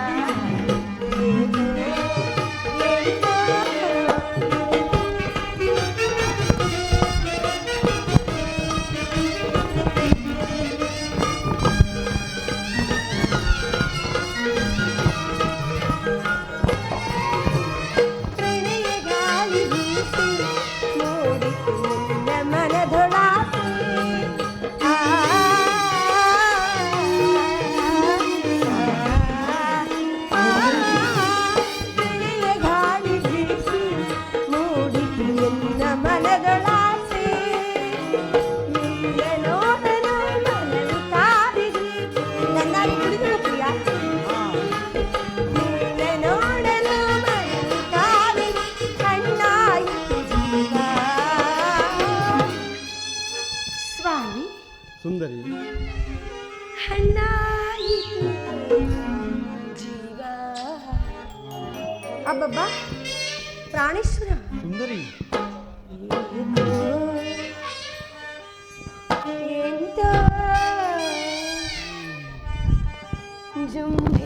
S5: ಬೀಸಿ ಮೂಡಿತು ನಿನ್ನ ಮನದೊಳಾಸೆ. ಗೆಳೆಯ ಗಾಳಿ ಬೀಸಿ ಮೂಡಿತು ನಿನ್ನ ಮನದೊಳಾಸೆ. ನಿನ್ನ ನೋಡಲು ಮನವಿ ಕಾದಿದೆ. ನನ್ನಾಗಿ ಕುಡಿದು ಪ್ರಿಯ. ನಿನ್ನ ನೋಡಲು ಮನವಿ ಕಾದಿದೆ. ಕಣ್ಣಾಯಿತು ಜೀವ. ಸ್ವಾಮಿ
S4: ಸುಂದರಿ,
S5: ಹಣ್ಣಾಯಿತು ಜೀವ. ಅಬ್ಬಬ್ಬ ಪ್ರಾಣೇಶ್ವರ,
S4: ಸುಂದರಿ,
S5: ಎಂತ ಜುಂಬಿ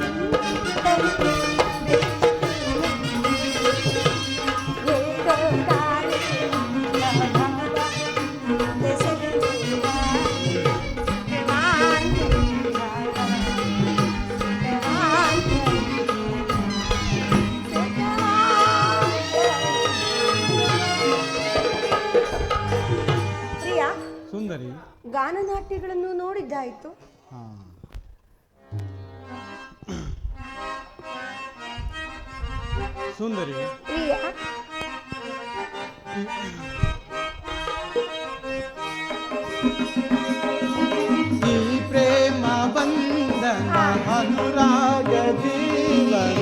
S5: ಪ್ರಿಯಾ,
S4: ಸುಂದರಿ.
S5: ಗಾನನಾಟ್ಯಗಳನ್ನು ನೋಡಿದ್ದಾಯಿತು.
S4: ಹಾ, ಸುಂದರಿ,
S5: ಪ್ರಿಯಾ,
S4: ಈ ಪ್ರೇಮ ಬಂಧನ ಅನುರಾಗ ಜೀವನ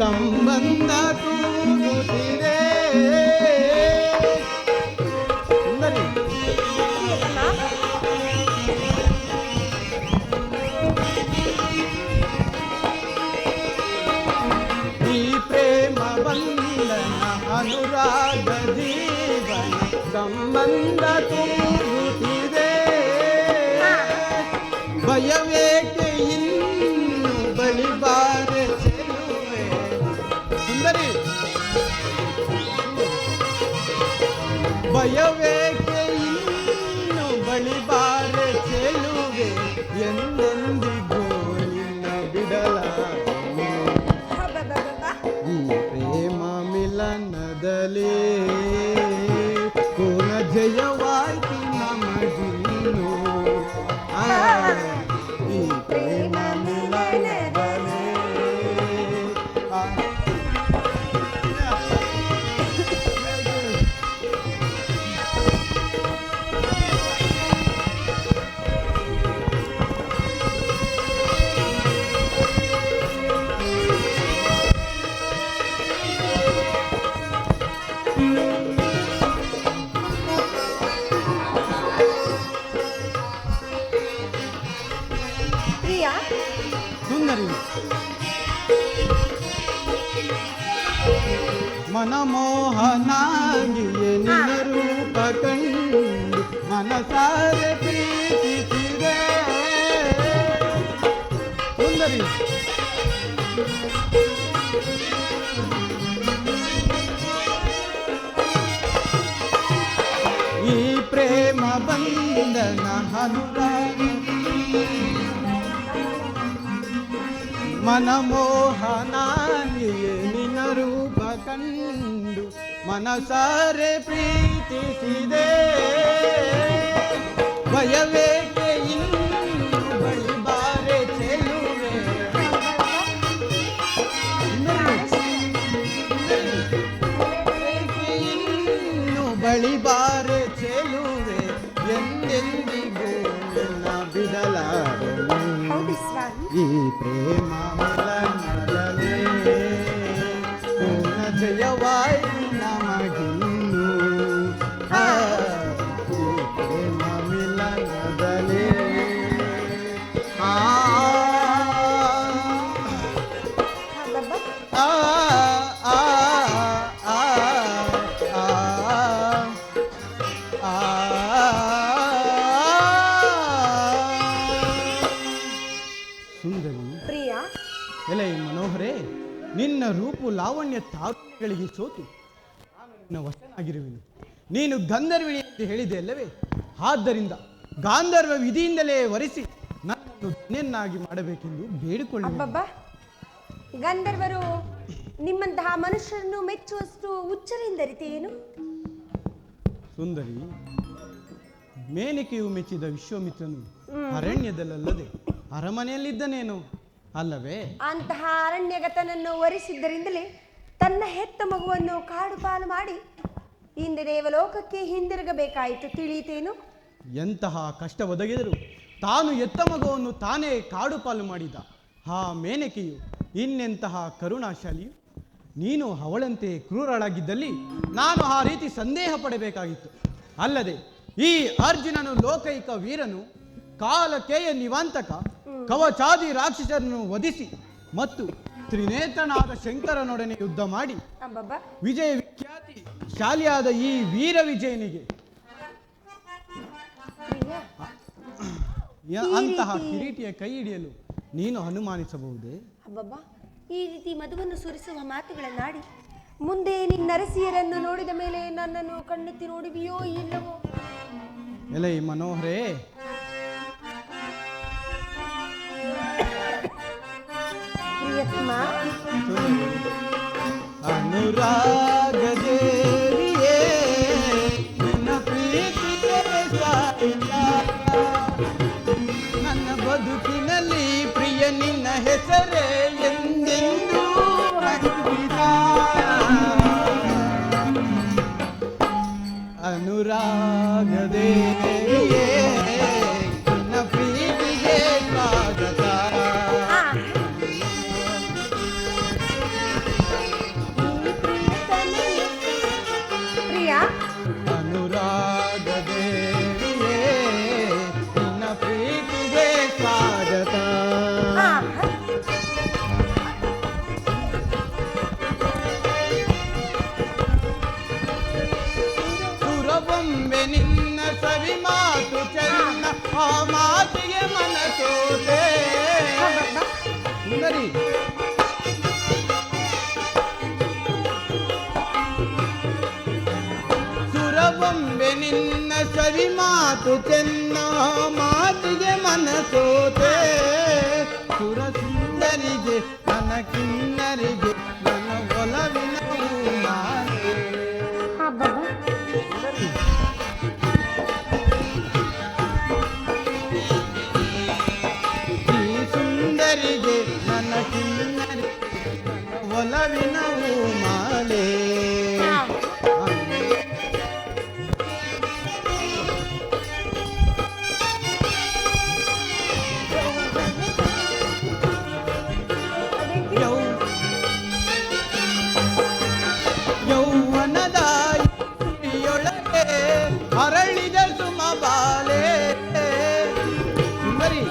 S4: ಸಂಬಂಧ ತೂಗುತ್ತಿದೆ. ಸುಂದರಿ, ಈ ಪ್ರೇಮ ಬಂಧನ ಅನುರಾಗ ಜೀವನ ಸಂಬಂಧ ತೂಗುತ್ತಿದೆ. ಭಯವೇಕೆ ಇನ್ನು ಬಳಿಬಾರೆ ಚೆಲುವೆ. ಸುಂದರಿ, ಭಯವೇಕೆ ಇನ್ನು ಬಳಿಬಾರೆ ಚೆಲುವೆ. ಎಂದೆಂದಿಗೂ ನಿನ್ನ ಬಿಡಲಾರೆ.
S5: ಅಬ್ಬಬ್ಬಬ್ಬ.
S4: ಈ ಪ್ರೇಮ ಮಿಲನದಲ್ಲಿ ಪೂರ್ಣ ಜಯವಾಯ್ತು ನಮಗಿನ್ನು. ಈ ಪ್ರೇಮ ಮಿಲನದಲ್ಲಿ
S5: ಪ್ರಿಯಾ,
S4: ಸುಂದರಿ, ಮನಮೋಹನಾಗಿಯೇ ನಿನ್ನ ರೂಪ ಕಂಡು ಮನಸಾರೆ ಪ್ರೀತಿಸಿದೆ. ಸುಂದರಿ, ಈ ಪ್ರೇಮ ಬಂಧನ ಅನುರಾಗ ಮನಮೋಹನಾಗಿಯೇ ನಿನ್ನ ರೂಪ ಕಂಡು ಮನಸಾರೆ ಪ್ರೀತಿಸಿದೆ. ಭಯವೇಕೆ ಇನ್ನು ಬಳಿಬಾರೆ ಚೆಲುವೆ. ಭಯವೇಕೆ ಇನ್ನು ಬಳಿಬಾರೆ ಚೆಲುವೆ. ಎಂದೆಂದಿಗೂ ನಿನ್ನ ಬಿಡಲಾರೆ.
S5: ಹೌದು ಸ್ವಾಮಿ.
S4: ಈ ಪ್ರೇಮ ಮಿಲನದಲ್ಲಿ ಪೂರ್ಣ ಜಯವಾಯ್ತು ನಮಗಿನ್ನು. ಈ ಪ್ರೇಮ ಮಿಲನದಲ್ಲಿ
S5: ಅಬ್ಬಬ್ಬ.
S4: ಆ ಆ ಆ ಆ ಸುಂದರಿ,
S5: ಪ್ರಿಯಾ,
S4: ಎಲೆ ಮನೋಹರೇ, ನಿನ್ನ ರೂಪು ಲಾವಣ್ಯ ತಾರುಗಳಿಗೆ ಸೋತು ನಾನು ನಿನ್ನ ವಶನಾಗಿರುವೆನು. ನೀನು ಗಂಧರ್ವಿಣಿ ಅಂತ ಹೇಳಿದೆ ಅಲ್ಲವೇ? ಆದ್ದರಿಂದ ಗಾಂಧರ್ವ ವಿಧಿಯಿಂದಲೇ ವರಿಸಿ ನನ್ನನ್ನು ಧನ್ಯನ್ನಾಗಿ ಮಾಡಬೇಕೆಂದು ಬೇಡಿಕೊಳ್ಳಿ.
S5: ಅಬ್ಬಬ್ಬ, ಗಂಧರ್ವರು ನಿಮ್ಮಂತಹ ಮನುಷ್ಯರನ್ನು ಮೆಚ್ಚುವಷ್ಟು ಹುಚ್ಚರಿಂದರಿತೇನು?
S4: ಸುಂದರಿ, ಮೇನಕೆಯು ಮೆಚ್ಚಿದ ವಿಶ್ವಾಮಿತ್ರನು ಅರಣ್ಯದಲ್ಲದೆ ಅರಮನೆಯಲ್ಲಿದ್ದನೇನು ಅಲ್ಲವೇ?
S5: ಅಂತಹ ಅರಣ್ಯಗತನನ್ನು ವರಿಸಿದ್ದರಿಂದಲೇ ತನ್ನ ಹೆತ್ತ ಮಗುವನ್ನು ಕಾಡು ಪಾಲು ಮಾಡಿ ಇಂದು ದೇವಲೋಕಕ್ಕೆ ಹಿಂದಿರುಗಬೇಕಾಯಿತು, ತಿಳಿಯಿತೇನು?
S4: ಎಂತಹ ಕಷ್ಟ ಒದಗಿದರೂ ತಾನು ಎತ್ತ ಮಗುವನ್ನು ತಾನೇ ಕಾಡು ಪಾಲು ಮಾಡಿದ ಆ ಮೇನಕೆಯು ಇನ್ನೆಂತಹ ಕರುಣಾಶಾಲಿಯು. ನೀನು ಅವಳಂತೆ ಕ್ರೂರಳಾಗಿದ್ದಲ್ಲಿ ನಾನು ಆ ರೀತಿ ಸಂದೇಹ ಪಡಬೇಕಾಗಿತ್ತು. ಅಲ್ಲದೆ ಈ ಅರ್ಜುನನು ಲೋಕೈಕ ವೀರನು, ಕಾಲಕೇಯ ನಿವಾಂತಕ, ಕವಚಾದಿ ರಾಕ್ಷಸರನ್ನು ವಧಿಸಿ ಮತ್ತು ತ್ರಿನೇತ್ರನಾದ ಶಂಕರನೊಡನೆ ಯುದ್ಧ ಮಾಡಿ
S5: ಅಬ್ಬಬ್ಬಾ,
S4: ವಿಜಯ ವಿಖ್ಯಾತಿ ಶಾಲಿಯಾದ ಈ ವೀರ ವಿಜಯನಿಗೆ
S5: ಪ್ರಿಯ,
S4: ಅಂತಹ ಕಿರೀಟಿಯ ಕೈ ಹಿಡಿಯಲು ನೀನು ಅನುಮಾನಿಸಬಹುದೇ?
S5: ಅಬ್ಬಬ್ಬಾ, ಈ ರೀತಿ ಮಧುವನ್ನು ಸುರಿಸುವ ಮಾತುಗಳನ್ನಾಡಿ ಮುಂದೆ ನಿನ್ನರಸಿಯರನ್ನು ನೋಡಿದ ಮೇಲೆ ನನ್ನನ್ನು ಕಣ್ಣೆತ್ತಿ ನೋಡುವಿಯೋ ಇಲ್ಲವೋ?
S4: ಎಲೈ ಮನೋಹರೇ,
S5: ಪ್ರಿಯತಮ,
S4: ಅನುರಾಗದೇವಿಯೇ ನಿನ್ನ ಪ್ರೀತಿಗೆ ಸಾಟಿಲ್ಲ. ನನ್ನ ಬದುಕಿನಲ್ಲಿ ಪ್ರಿಯ ನಿನ್ನ ಹೆಸರೇ ಎಂದೆಂದೂ ಅಂಕಿತ. ಅನುರಾಗದೇವಿಯೇ ನಿನ್ನ ಪ್ರೀತಿಗೆ ಸ್ವಾಗತ.
S5: ಪ್ರಿಯ,
S4: ಅನುರಾಗದೇವಿಯೇ ನಿನ್ನ ಪ್ರೀತಿಗೆ ಸ್ವಾಗತ. ಸುರಬೊಂಬೆ ನಿನ್ನ ಸವಿ ಮಾತು ಚೆನ್ನ, ಆ ಮಾತಿಗೆ ಮನಸೋತೆ. ಸುಂದರಿ, ಸುರಬೊಂಬೆ ನಿನ್ನ ಸವಿ ಮಾತು ಚೆನ್ನ, ಮಾತಿಗೆ ಮನಸೋತೆ. ಸುರ ಸುಂದರಿಗೆ ನನ್ನ ಕಿನ್ನರಿಗೆ ನನ್ನ ಒಲವಿನ ಮಾತೆ. ಈ ಸುಂದರಿಗೆ ನನ್ನ ಕಿನ್ನರಿಗೆ ನನ್ನ ಒಲವಿನ ಮಾಲೆ. ಯೌವನದ ಯೊಳಗೆ ಅರಳಿದ ಸುಮಬಾಲೆ. ಸುಂದರಿ,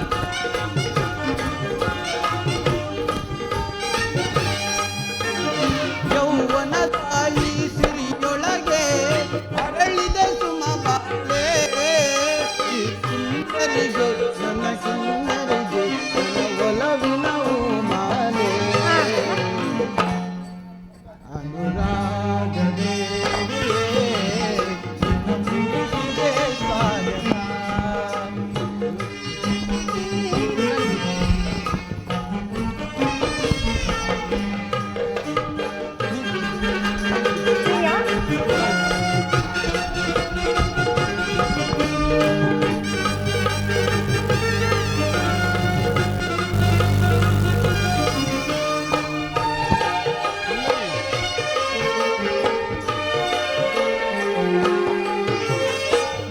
S4: ಯೌವನದ ಈ ಸಿರಿಯೊಳಗೆ ಅರಳಿದ ಸುಮಬಾಲೆ. ಈ ಸುಂದರಿಗೆ ನನ್ನ ಸುಂದರಿಗೆ ನನ್ನ ಒಲವಿನ ಮಾಲೆ. ಅನುರಾಗದೇವಿಯೇ ನಿನ್ನ ಪ್ರೀತಿಗೆ ಸ್ವಾಗತ.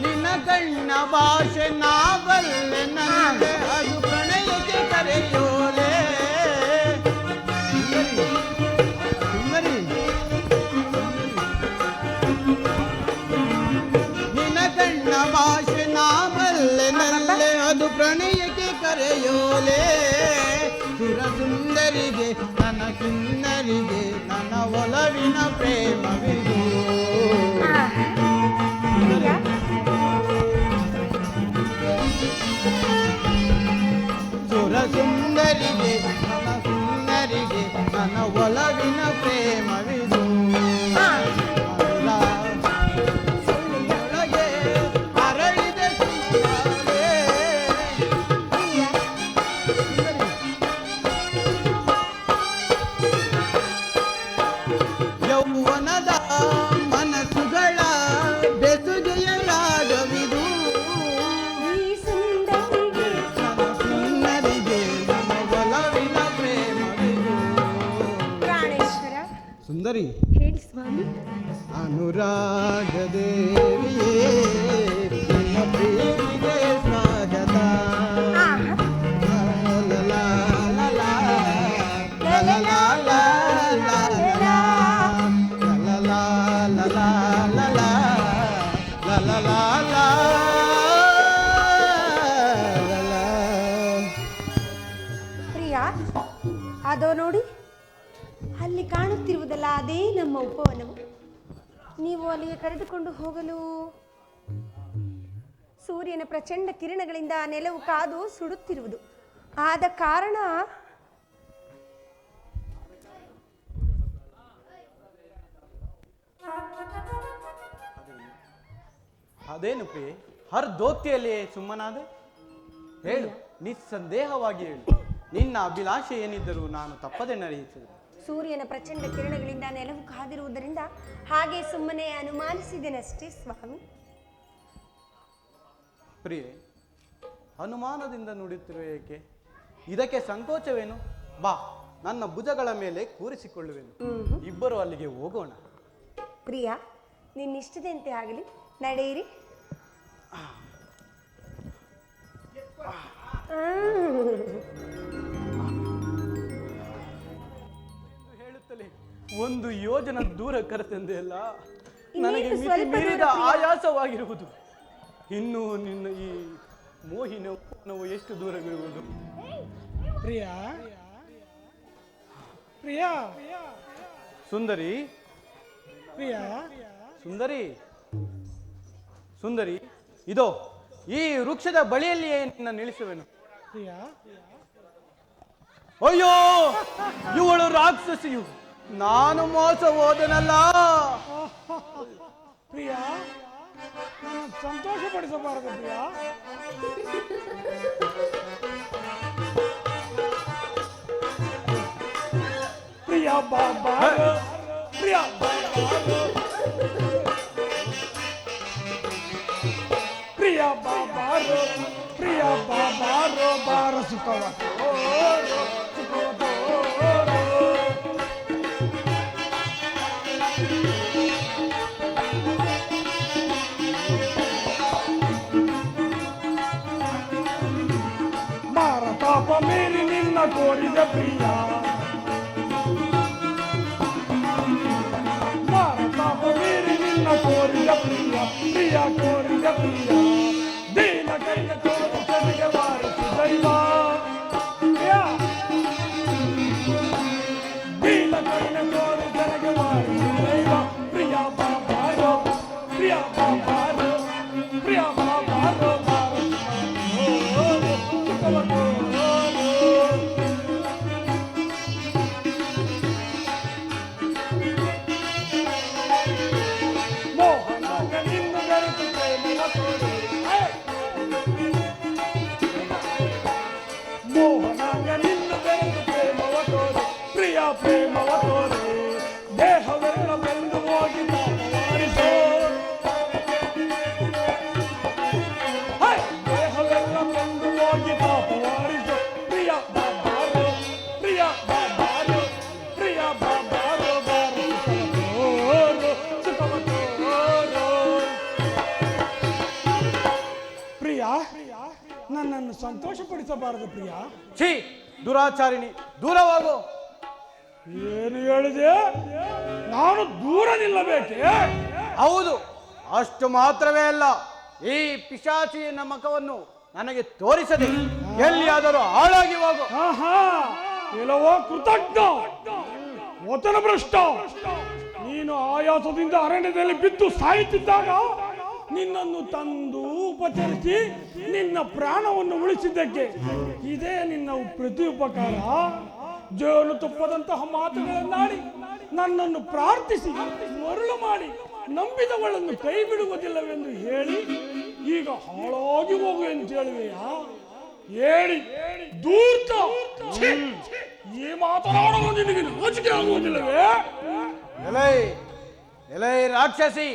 S4: ನಿನ್ನ ಕಣ್ಣ ಭಾಷೆ ನಾ ಬಲ್ಲೆ, ನನಗೆ ಅದು ಪ್ರಣಯಕ್ಕೆ ಕರೆಯೋಲೆ. ಸುಂದರಿ, ನಿನ್ನ ಕಣ್ಣ ಭಾಷೆ ನಾ ಬಲ್ಲೆ, ನಲ್ಲೆ ಅದು ಪ್ರಣಯಕ್ಕೆ ಕರೆಯೋಲೆ. ಸುರ ಸುಂದರಿಗೆ ನನ್ನ ಕಿನ್ನರಿಗೆ ನನ್ನ ಒಲವಿನ ಪ್ರೇಮವಿದು. ಸುರ ಸುಂದರಿಗೆ ನನ್ನ ಸುಂದರಿಗೆ ನನ್ನ ಒಲವಿನ ಪ್ರೇಮವಿದು. ಅನುರಾಗದೊಳಗೆ ಅರಳಿದ ಸುಮಬಾಲೆ. ಯೌವನದ ನಾಗದೇವಿಯೇ ನಿನ್ನ ಪ್ರೀತಿಗೆ ಸ್ವಾಗತ. ಲಲಲಾ, ಲಲಲಾ, ಲಲಲಾ, ಲಲಲಾ, ಲಲಲಾ, ಲಲಲಾ, ಲಲಲಾ, ಲಲಲಾ.
S5: ಪ್ರಿಯಾ, ಅದೋ ನೋಡಿ, ಅಲ್ಲಿ ಕಾಣುತ್ತಿರುವುದಲ್ಲ ಅದೇ ನಮ್ಮ ಉಪವನವು. ನೀವು ಅಲ್ಲಿಗೆ ಕರೆದುಕೊಂಡು ಹೋಗಲು ಸೂರ್ಯನ ಪ್ರಚಂಡ ಕಿರಣಗಳಿಂದ ನೆಲವು ಕಾದು ಸುಡುತ್ತಿರುವುದು. ಆದ ಕಾರಣ
S4: ಅದೇನು ಪ್ರಿಯೆ, ಹರ್ದೋಕ್ತಿಯಲ್ಲಿಯೇ ಸುಮ್ಮನಾದೆ? ಹೇಳು, ನಿಸ್ಸಂದೇಹವಾಗಿ ಹೇಳು. ನಿನ್ನ ಅಭಿಲಾಷೆ ಏನಿದ್ದರೂ ನಾನು ತಪ್ಪದೆ ನಡೆಯುತ್ತದೆ.
S5: ಸೂರ್ಯನ ಪ್ರಚಂಡ ಕಿರಣಗಳಿಂದ ನೆಲವು ಕಾದಿರುವುದರಿಂದ ಹಾಗೆ ಸುಮ್ಮನೆ ಅನುಮಾನಿಸಿದೆನಷ್ಟೇ ಸ್ವಾಮಿ.
S4: ಪ್ರಿಯೆ, ಅನುಮಾನದಿಂದ ನುಡಿಯುತ್ತಿರುವ ಏಕೆ? ಇದಕ್ಕೆ ಸಂಕೋಚವೇನು? ಬಾ, ನನ್ನ ಭುಜಗಳ ಮೇಲೆ ಕೂರಿಸಿಕೊಳ್ಳುವೆನು. ಇಬ್ಬರು ಅಲ್ಲಿಗೆ ಹೋಗೋಣ.
S5: ಪ್ರಿಯಾ, ನಿನ್ನಿಷ್ಟದಂತೆ ಆಗಲಿ, ನಡೆಯಿರಿ.
S4: ಹೇಳುತ್ತಲೇ ಒಂದು ಯೋಜನ ದೂರ ಕರೆತಂದೆ ಅಲ್ಲ,
S5: ಇನ್ನೇನು
S4: ನನಗೆ ಮಿತಿ
S5: ಸ್ವಲ್ಪ ದೂರ
S4: ಮೀರಿದ
S5: ಪ್ರಿಯ.
S4: ಆಯಾಸವಾಗಿರುವುದು. ಇನ್ನು ನಿನ್ನ ಈ ಮೋಹಿನವು ಎಷ್ಟು ದೂರವಿರುವುದು?
S2: ಪ್ರಿಯಾ, ಪ್ರಿಯಾ,
S4: ಸುಂದರಿ,
S2: ಪ್ರಿಯಾ,
S4: ಸುಂದರಿ, ಸುಂದರಿ, ಇದೋ ಈ ವೃಕ್ಷದ ಬಳಿಯಲ್ಲಿಯೇ ನಿನ್ನ ನಿಲ್ಲಿಸುವೆನು.
S2: ಪ್ರಿಯಾ,
S4: ಅಯ್ಯೋ, ಇವಳು ರಾಕ್ಷಸಿಯು, ನಾನು ಮೋಸ ಹೋದನಲ್ಲ.
S2: ಪ್ರಿಯಾ, ಸಂತೋಷ ಪಡಿಸಬಾರದು ಪ್ರಿಯಾ. ಪ್ರಿಯಾ ಬಾಬಾ, ಪ್ರಿಯಾ ಪ್ರಿಯಾ ಬಾಬಾ, ಪ್ರಿಯಾ ಬಾಬಾ ರೋ ಬಾರ ಸುಖವ ಮಾರ ಪಾಪ ಮೀರಿ ನಿನ್ನ ಕೋರಿದ ಪ್ರಿಯ, ಮಾರ ಪಾಪ ಮೀರಿ ನಿನ್ನ ಕೋರಿದ ಪ್ರಿಯ, ಪ್ರಿಯ ಕೋರಿದ ಪ್ರಿಯ, ದೀನ ಕೈಯ ತೋರು ಕಡೆಗೆ ಬಾರಿಸಿ ದೈವ. ಪ್ರಿಯ, ದೀನ ಕೈಯ ತೋರು ಕಡೆಗೆ ಬಾರಿಸಿ ದೈವ. ಪ್ರಿಯ ಬಾಬಾರೋ, ಪ್ರಿಯ ಬಾಬಾರೋ, ಪ್ರಿಯ ಬಾಬಾರೋ, ಮೋಹನಾಗ ನಿನ್ನ ಬೆರೆತು ಪ್ರೇಮವ ತೋರೆ, ಮೋಹನಾಗ ನಿನ್ನ ಬೆರೆತು ಪ್ರೇಮವ ತೋರೆ, ಪ್ರಿಯ ಪ್ರೇಮವ ತೋರೆ, ದೇಹವೆಲ್ಲ ಬೆಂದು ಹೋಗಿ ತಾಪವಾರಿಸೋ, ದೇಹವೆಲ್ಲ ಬೆಂದು ಹೋಗಿ ತಾಪವಾರಿಸೋ. ಪ್ರಿಯ ಬಾಬಾರೋ, ಪ್ರಿಯ ಬಾಬಾರೋ, ಪ್ರಿಯ ಬಾಬಾರೋ, ಬಾರೋ ಸುಖವ ತೋರೋ. ಪ್ರಿಯ, ನನ್ನನ್ನು ಸಂತೋಷಪಡಿಸಬಾರದು ಪ್ರಿಯ.
S4: ಛೀ, ದುರಾಚಾರಿಣಿ, ದೂರವಾಗು.
S2: ಏನು ಹೇಳಿದೆ? ನಾನು ದೂರ ನಿಲ್ಲಬೇಕೆ?
S4: ಹೌದು, ಅಷ್ಟು ಮಾತ್ರವೇ ಅಲ್ಲ, ಈ ಪಿಶಾಚಿಯ ಮುಖವನ್ನು ನನಗೆ ತೋರಿಸದೆ ಎಲ್ಲಿಯಾದರೂ ಹಾಳಾಗಿ ಹೋಗು.
S2: ಆಹಾ, ಕೆಲವೋ ಕೃತಜ್ಞ ವಚನ ಭ್ರಷ್ಟ. ನೀನು ಆಯಾಸದಿಂದ ಅರಣ್ಯದಲ್ಲಿ ಬಿದ್ದು ಸಾಯುತ್ತಿದ್ದಾಗ ನಿನ್ನನ್ನು ತಂದು ಉಪಚರಿಸಿ ನಿನ್ನ ಪ್ರಾಣವನ್ನು ಉಳಿಸಿದ್ದಕ್ಕೆ ಇದೇ ನಿನ್ನ ಪ್ರತಿ ಉಪಕಾರ. ಜೇನು ತುಪ್ಪದಂತಹ ಮಾತುಗಳನ್ನಾಡಿ ನನ್ನನ್ನು ಪ್ರಾರ್ಥಿಸಿ ಮರಳು ಮಾಡಿ ನಂಬಿದವಳನ್ನು ಕೈ ಬಿಡುವುದಿಲ್ಲವೆಂದು ಹೇಳಿ ಈಗ ಹಾಳಾಗಿ ಹೋಗು ಎಂದು ಹೇಳುವೆಯಾ? ಹೇಳಿ ದೂರ್ತ. ಈ ಮಾತನಾಡಲು ನಿನಗೆ ನಾಚಿಕೆ ಆಗುವುದಿಲ್ಲವೇ?
S4: ಎಲೈ ಎಲೈ ರಾಕ್ಷಸಿ,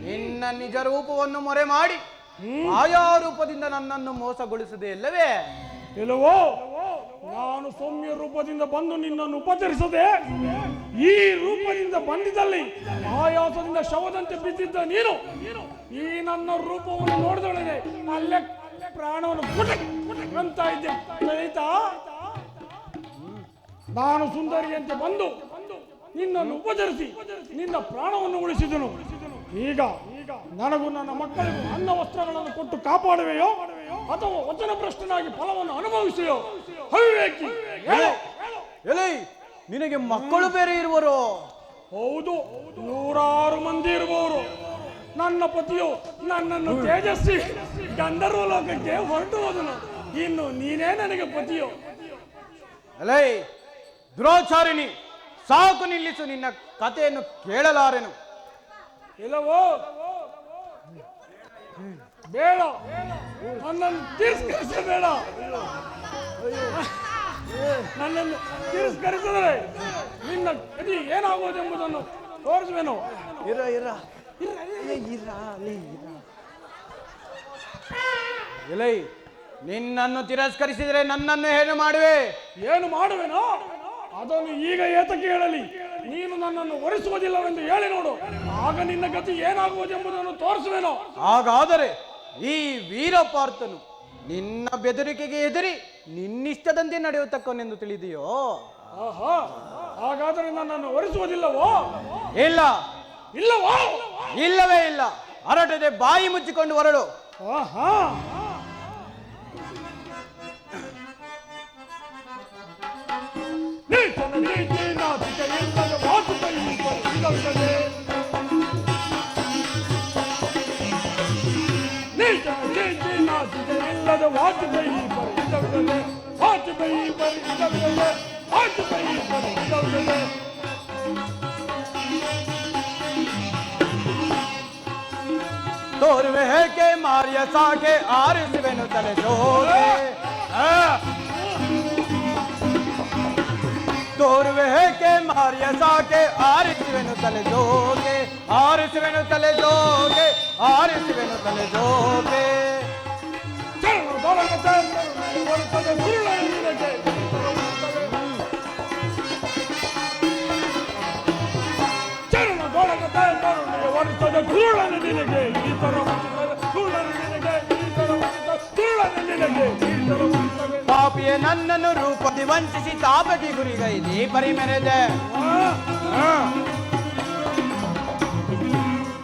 S4: ನಿನ್ನ ನಿಜ ರೂಪವನ್ನು ಮೊರೆ ಮಾಡಿ ಆಯಾ ರೂಪದಿಂದ ನನ್ನನ್ನು ಮೋಸಗೊಳಿಸದೆ ಇಲ್ಲವೇ?
S2: ಇಲ್ಲವೋ, ನಾನು ಸೌಮ್ಯ ರೂಪದಿಂದ ಬಂದು ನಿನ್ನನ್ನು ಉಪಚರಿಸದೆ
S6: ಈ ರೂಪದಿಂದ ಬಂದಿದ್ದಲ್ಲಿ ಆಯಾಸದಿಂದ ಶವದಂತೆ ಬಿದ್ದಿದ್ದ ನೀನು ಈ ನನ್ನ ರೂಪವನ್ನು ನೋಡಿದೊಳಗೆ ಅಲ್ಲೇ ಪ್ರಾಣವನ್ನು ಅಂತ ಇದ್ದೆ ಆಯ್ತಾ. ನಾನು ಸುಂದರಿಯಂತೆ ಬಂದು ನಿನ್ನನ್ನು ಉಪಚರಿಸಿ ನಿನ್ನ ಪ್ರಾಣವನ್ನು ಉಳಿಸಿದನು. ಈಗ ನನಗೂ ನನ್ನ ಮಕ್ಕಳಿಗೂ ಅನ್ನ ವಸ್ತ್ರಗಳನ್ನು ಕೊಟ್ಟು ಕಾಪಾಡುವೆಯೋ ಅಥವಾ ವಚನಭ್ರಷ್ಟನಾಗಿ ಫಲವನ್ನು ಅನುಭವಿಸಿಯೋ? ಅವಿವೇಕಿ, ಹೇಳು.
S4: ಎಲೈ, ನಿನಗೆ ಮಕ್ಕಳು ಬೇರೆ ಇರುವರು?
S6: ಹೌದು, 106 ಮಂದಿ ಇರುವವರು. ನನ್ನ ಪತಿಯು ನನ್ನನ್ನು ತೇಜಸ್ವಿ ಗಂಧರ್ವ ಲೋಕಕ್ಕೆ ಹೊರಟು ಹೋದನು. ಇನ್ನು ನೀನೇ ನನಗೆ ಪತಿಯೋ?
S4: ಎಲೈ ದುರಾಚಾರಿಣಿ, ಸಾಕು ನಿಲ್ಲಿಸು, ನಿನ್ನ ಕಥೆಯನ್ನು ಕೇಳಲಾರೆನು.
S6: ಇಲ್ಲವೋ? ಬೇಡ, ನನ್ನನ್ನು ತಿರಸ್ಕರಿಸಬೇಡ. ನನ್ನನ್ನು ತಿರಸ್ಕರಿಸಿದರೆ ನಿನ್ನ ಗತಿ ಏನಾಗುವುದೆಂಬುದನ್ನು ತೋರಿಸುವೆನು.
S4: ಎಲೈ, ನಿನ್ನನ್ನು ತಿರಸ್ಕರಿಸಿದರೆ ನನ್ನನ್ನು ಏನು ಮಾಡುವೆ?
S6: ಏನು ಮಾಡುವೆನೋ ಅದನ್ನು ಈಗ ಏತಕ್ಕೆ ಹೇಳಲಿ? ನೀನು ನನ್ನನ್ನು ಒರೆಸುವುದಿಲ್ಲವೆಂದು ಹೇಳಿ ನೋಡು, ಆಗ ನಿನ್ನ ಗತಿ ಏನಾಗುವುದೆಂಬುದನ್ನು ತೋರಿಸುವೆನೋ.
S4: ಹಾಗಾದರೆ ಈ ವೀರಪಾರ್ಥನು ನಿನ್ನ ಬೆದರಿಕೆಗೆ ಎದುರಿ ನಿನ್ನಿಷ್ಟದಂತೆ ನಡೆಯತಕ್ಕನೆಂದು ತಿಳಿದೆಯೋ?
S6: ಆಹಾ, ಹಾಗಾದರೆ ನನ್ನನ್ನು ಒರೆಸುವುದಿಲ್ಲವೋ?
S4: ಇಲ್ಲ,
S6: ಇಲ್ಲವೋ?
S4: ಇಲ್ಲವೇ ಇಲ್ಲ. ಹರಟದೆ ಬಾಯಿ ಮುಚ್ಚಿಕೊಂಡು ಹೊರಡು.
S6: ಆಹಾ, ಇಲ್ಲದ ವಾಜಪೇಯಿ ಪರಿದವರೇ, ವಾಜಪೇಯಿ ಪರಿದವರೇ, ವಾಜಪೇಯಿ ಪರಿದವರೇ.
S4: ತೋರುವೆ ಹೇಗೆ ಮಾರಿಯ ಸಾಗೆ ಆರಿಸುವೆನು ತಲೆ ಜೋಗೆ. ತೋರುವೆ ಹೇಗೆ ಮಾರಿಯ ಸಾಗೆ ಆರಿಸುವೆನು ತಲೆ ಜೋಗೆ, ಆರಿಸುವೆನು ತಲೆ ಜೋಗೆ, ಆರಿಸುವೆನು ತಲೆ ಜೋಗೆ. ಪಾಪಿಯ ನನ್ನನ್ನು ರೂಪದಿ ವಂಚಿಸಿ ತಾಪಟಿ ಗುರಿಗೈದಿ ಪರಿಮೆರೆದೆ.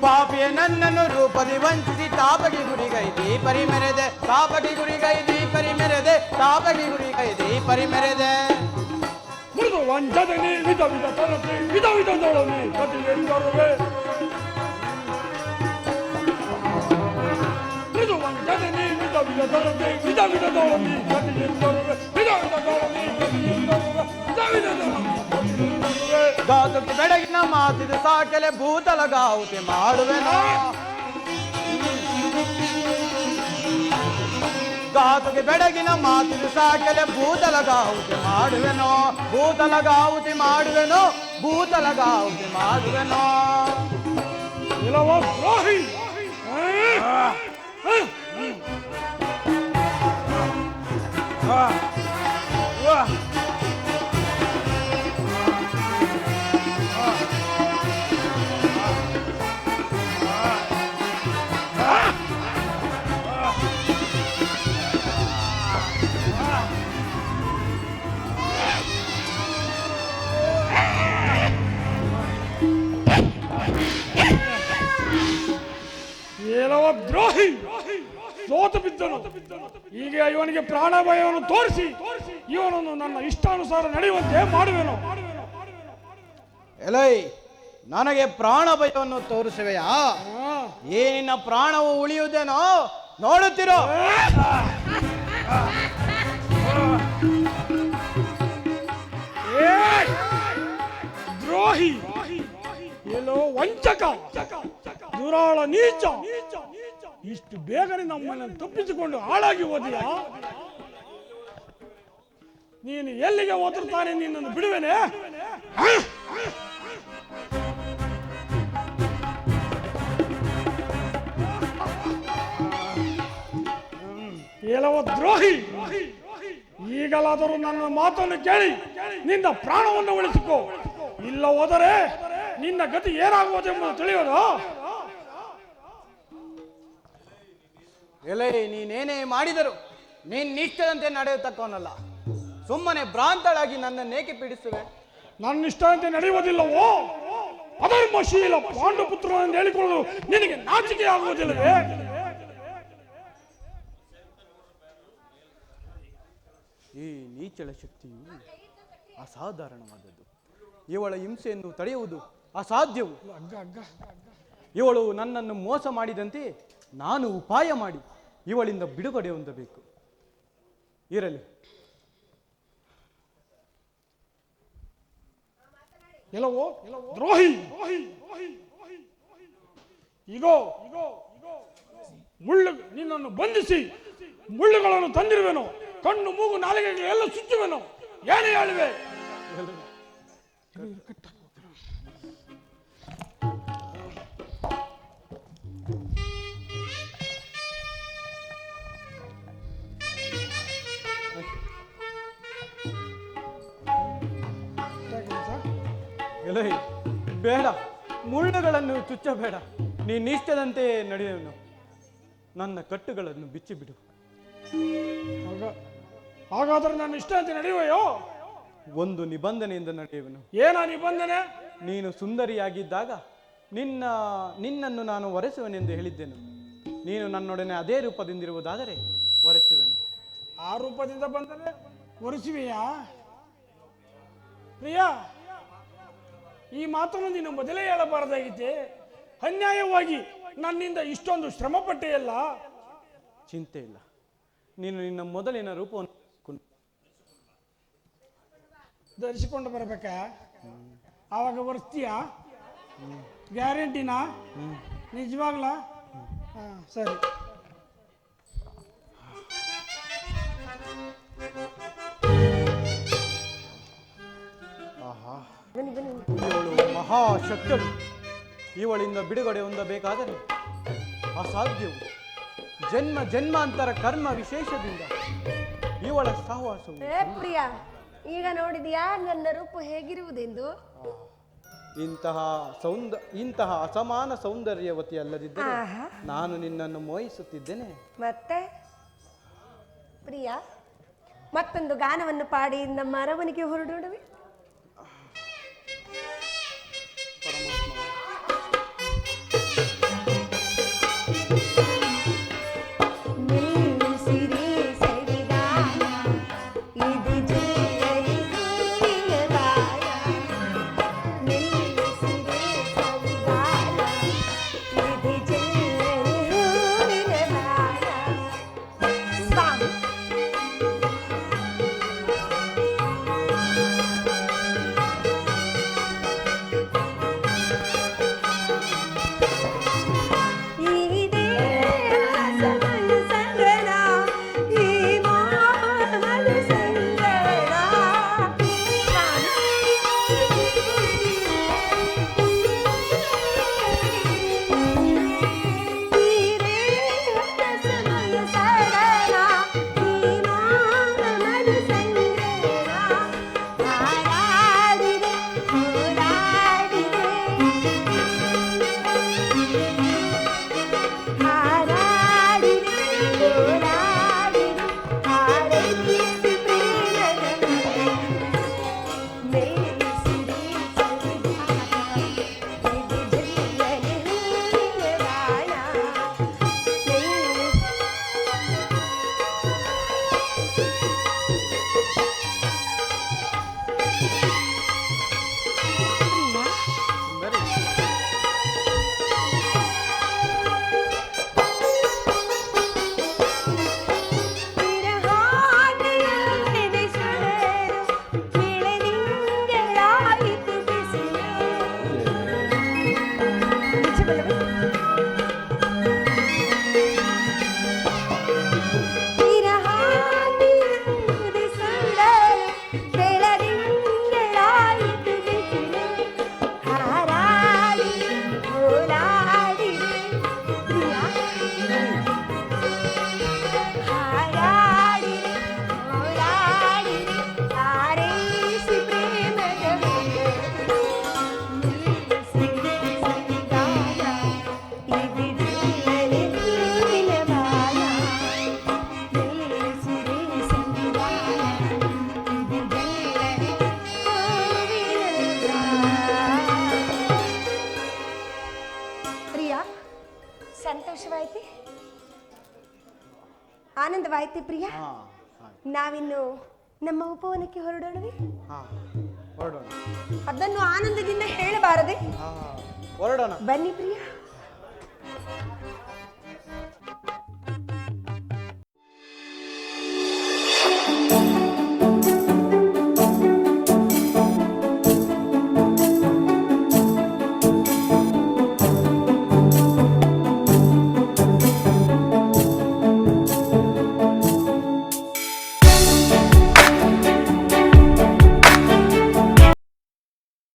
S4: ಪಾಪಿಯ ನನ್ನನ್ನು ರೂಪದಿ ವಂಚಿಸಿ ತಾಪಟಿ ಗುರಿಗೈದಿ ಪರಿಮೆರೆದೆ, ತಾಪಟಿ ಗುರಿಗೈದಿ ಪರಿಮೆರೆದೆ, ತಾಪಟಿ ಗುರಿಗೈದಿ ಪರಿಮೆರೆದೆ.
S6: ಮೃದು ವಂಚನೆ ವಿಧ ವಿಧ ತರತೆ ವಿಧ ವಿಧದೊಳಗೆ ಪ್ರತಿಯೊಂದರುವೆ. ಮೃದು ವಂಚನೆ ವಿಧ ವಿಧ ತರತೆ ವಿಧ ವಿಧದೊಳಗೆ ಪ್ರತಿಯೊಂದರುವೆ, ವಿಧ ವಿಧದೊಳಗೆ ಪ್ರತಿಯೊಂದರುವೆ, ವಿಧ ವಿಧದೊಳಗೆ ಪ್ರತಿಯೊಂದರುವೆ.
S4: ಗಾತುಕ್ಕೆ ಬೆಳಗಿನ ಮಾತಿದ ಸಾಕೆಲೆ ಭೂತಲಗಾಹುತಿ ಮಾಡುವೆನೋ. ಗಾತುಗೆ ಬೆಳಗಿನ ಮಾತಿದ ಸಾಕೆಲೆ ಭೂತಲಗಾಹುತಿ ಮಾಡುವೆನೋ, ಭೂತಲಗಾಹುತಿ ಮಾಡುವೆನೋ, ಭೂತಲಗಾಹುತಿ ಮಾಡುವೆನೋ.
S6: ಇಲ್ಲವ ದ್ರೋಹಿ, ಏನವ ದ್ರೋಹಿ, ಸೋತು ಬಿದ್ದನು. ಈಗ ಇವನಿಗೆ ಪ್ರಾಣ ಭಯವನ್ನು ತೋರಿಸಿ ಇವನನ್ನು ನನ್ನ ಇಷ್ಟಾನುಸಾರ ನಡೆಯುವಂತೆ ಮಾಡುವೆನು.
S4: ಎಲೈ, ನನಗೆ ಪ್ರಾಣ ಭಯವನ್ನು ತೋರಿಸುವೆಯಾ? ಏನಿನ ಪ್ರಾಣವು ಉಳಿಯುವುದೇನೋ ನೋಡುತ್ತಿರೋ.
S6: ದ್ರೋಹಿ, ಎಲ್ಲೋ ವಂಚಕ, ದುರಾಳ ನೀಚ, ಇಷ್ಟು ಬೇಗನೆ ನಮ್ಮನ್ನು ತಪ್ಪಿಸಿಕೊಂಡು ಹಾಳಾಗಿ ಹೋದಿಯಾ? ನೀನು ಎಲ್ಲಿಗೆ ಹೋದಿರ್ತಾನೆ? ನಿನ್ನನ್ನು ಬಿಡುವೆನೆ? ಹೇಳುವ ದ್ರೋಹಿ, ಈಗಲಾದರೂ ನನ್ನ ಮಾತನ್ನು ಕೇಳಿ ನಿನ್ನ ಪ್ರಾಣವನ್ನು ಉಳಿಸಿಕೋ. ಇಲ್ಲ ಹೋದರೆ ನಿನ್ನ ಗತಿ ಏನಾಗುವುದೆಂಬುದು ತಿಳಿಯೋದು.
S4: ಎಲೆ ನೀನೇನೇ ಮಾಡಿದರು ನಿನ್ನಿಷ್ಟದಂತೆ ನಡೆಯತಕ್ಕವನಲ್ಲ. ಸುಮ್ಮನೆ ಭ್ರಾಂತಳಾಗಿ ನನ್ನನ್ನೇಕೆ ಪೀಡಿಸುವೆ?
S6: ನನ್ನ ಇಷ್ಟದಂತೆ ನಡೆಯುವುದಿಲ್ಲವೋ? ಅಧರ್ಮಶೀಲ ಪಾಂಡುಪುತ್ರನನ್ನು ಹೇಳಿಕೊಳ್ಳಲು ನಿನಗೆ ನಾಚಿಕೆ ಆಗುವುದಿಲ್ಲವೇ?
S4: ಈ ನೀಚಳ ಶಕ್ತಿಯು ಅಸಾಧಾರಣವಾದದ್ದು. ಇವಳ ಹಿಂಸೆಯನ್ನು ತಡೆಯುವುದು ಅಸಾಧ್ಯವು. ಇವಳು ನನ್ನನ್ನು ಮೋಸ ಮಾಡಿದಂತೆ ನಾನು ಉಪಾಯ ಮಾಡಿ ಇವಳಿಂದ ಬಿಡುಗಡೆ ಹೊಂದಬೇಕು. ಇರಲಿ.
S6: ಎಲ್ಲವೋ ದ್ರೋಹಿ. ಈಗೋ ಮುಳ್ಳು ನಿನ್ನನ್ನು ಬಂಧಿಸಿ ಮುಳ್ಳುಗಳನ್ನು ತಂದಿರುವೆನು. ಕಣ್ಣು ಮೂಗು ನಾಲಿಗೆಗಳೆಲ್ಲ ಸುಚ್ಚುವೆನು. ಏನೇ ಹೇಳುವೆ?
S4: ಎಲೈ ಬೇಡ, ಮುಳ್ಳುಗಳನ್ನು ಚುಚ್ಚಬೇಡ. ನೀನಿಷ್ಟದಂತೆ ನಡೆಯುವನು. ನನ್ನ ಕಟ್ಟುಗಳನ್ನು ಬಿಚ್ಚಿಬಿಡು.
S6: ಹಾಗಾದ್ರೆ ನಾನು ಇಷ್ಟದಂತೆ ನಡೆಯುವೆಯೋ?
S4: ಒಂದು ನಿಬಂಧನೆಯಿಂದ ನಡೆಯುವನು.
S6: ಏನ ನಿಬಂಧನೆ?
S4: ನೀನು ಸುಂದರಿಯಾಗಿದ್ದಾಗ ನಿನ್ನನ್ನು ನಾನು ವರೆಸುವೆನೆಂದು ಹೇಳಿದ್ದೆನು. ನೀನು ನನ್ನೊಡನೆ ಅದೇ ರೂಪದಿಂದಿರುವುದಾದರೆ ವರೆಸುವೆನು.
S6: ಆ ರೂಪದಿಂದ ಬಂದರೆ ಒರೆಸುವೆಯಾ? ಪ್ರಿಯಾ, ಈ ಮಾತನ್ನು ನೀನು ಮೊದಲೇ ಹೇಳಬಾರದಾಗಿತ್ತೆ. ಅನ್ಯಾಯವಾಗಿ ನನ್ನಿಂದ ಇಷ್ಟೊಂದು ಶ್ರಮ ಪಟ್ಟೆಯಲ್ಲ.
S4: ಚಿಂತೆ ಇಲ್ಲ, ನೀನು ನಿನ್ನ ಮೊದಲಿನ ರೂಪವನ್ನು
S6: ಧರಿಸಿಕೊಂಡು ಬರಬೇಕಾ? ಆವಾಗ ಬರ್ತೀಯಾ? ಗ್ಯಾರಂಟಿನಾ? ನಿಜವಾಗ್ಲಾ? ಸರಿ.
S4: ಇವಳು ಮಹಾಶಕ್ತಳು. ಇವಳಿಂದ ಬಿಡುಗಡೆ ಹೊಂದಬೇಕಾದರೆ ಅಸಾಧ್ಯವು. ಜನ್ಮ ಜನ್ಮಾಂತರ ಕರ್ಮ ವಿಶೇಷದಿಂದ ಇವಳ ಸಹವಾಸವು.
S5: ಪ್ರಿಯ, ಈಗ ನೋಡಿದ್ಯಾ ನನ್ನ ರೂಪ ಹೇಗಿರುವುದೆಂದು?
S4: ಇಂತಹ ಅಸಮಾನ ಸೌಂದರ್ಯವತಿ ಅಲ್ಲದಿದ್ದರೆ ನಾನು ನಿನ್ನನ್ನು ಮೋಹಿಸುತ್ತಿದ್ದೇನೆ.
S5: ಮತ್ತೆ ಪ್ರಿಯ, ಮತ್ತೊಂದು ಗಾನವನ್ನು ಪಾಡಿ ನಮ್ಮ ಅರಮನೆಗೆ ಹೊರಡೋಣವೇ? ಸಂತೋಷವಾಯ್ತಿ, ಆನಂದವಾಯ್ತಿ ಪ್ರಿಯ. ನಾವಿನ್ನು ನಮ್ಮ ಉಪವನಕ್ಕೆ ಹೊರಡೋಣವೇ?
S2: ಹೊರಡೋಣ.
S5: ಅದನ್ನು ಆನಂದದಿಂದ ಹೇಳಬಾರದೆ?
S2: ಹೊರಡೋಣ.
S5: ಬನ್ನಿ ಪ್ರಿಯ.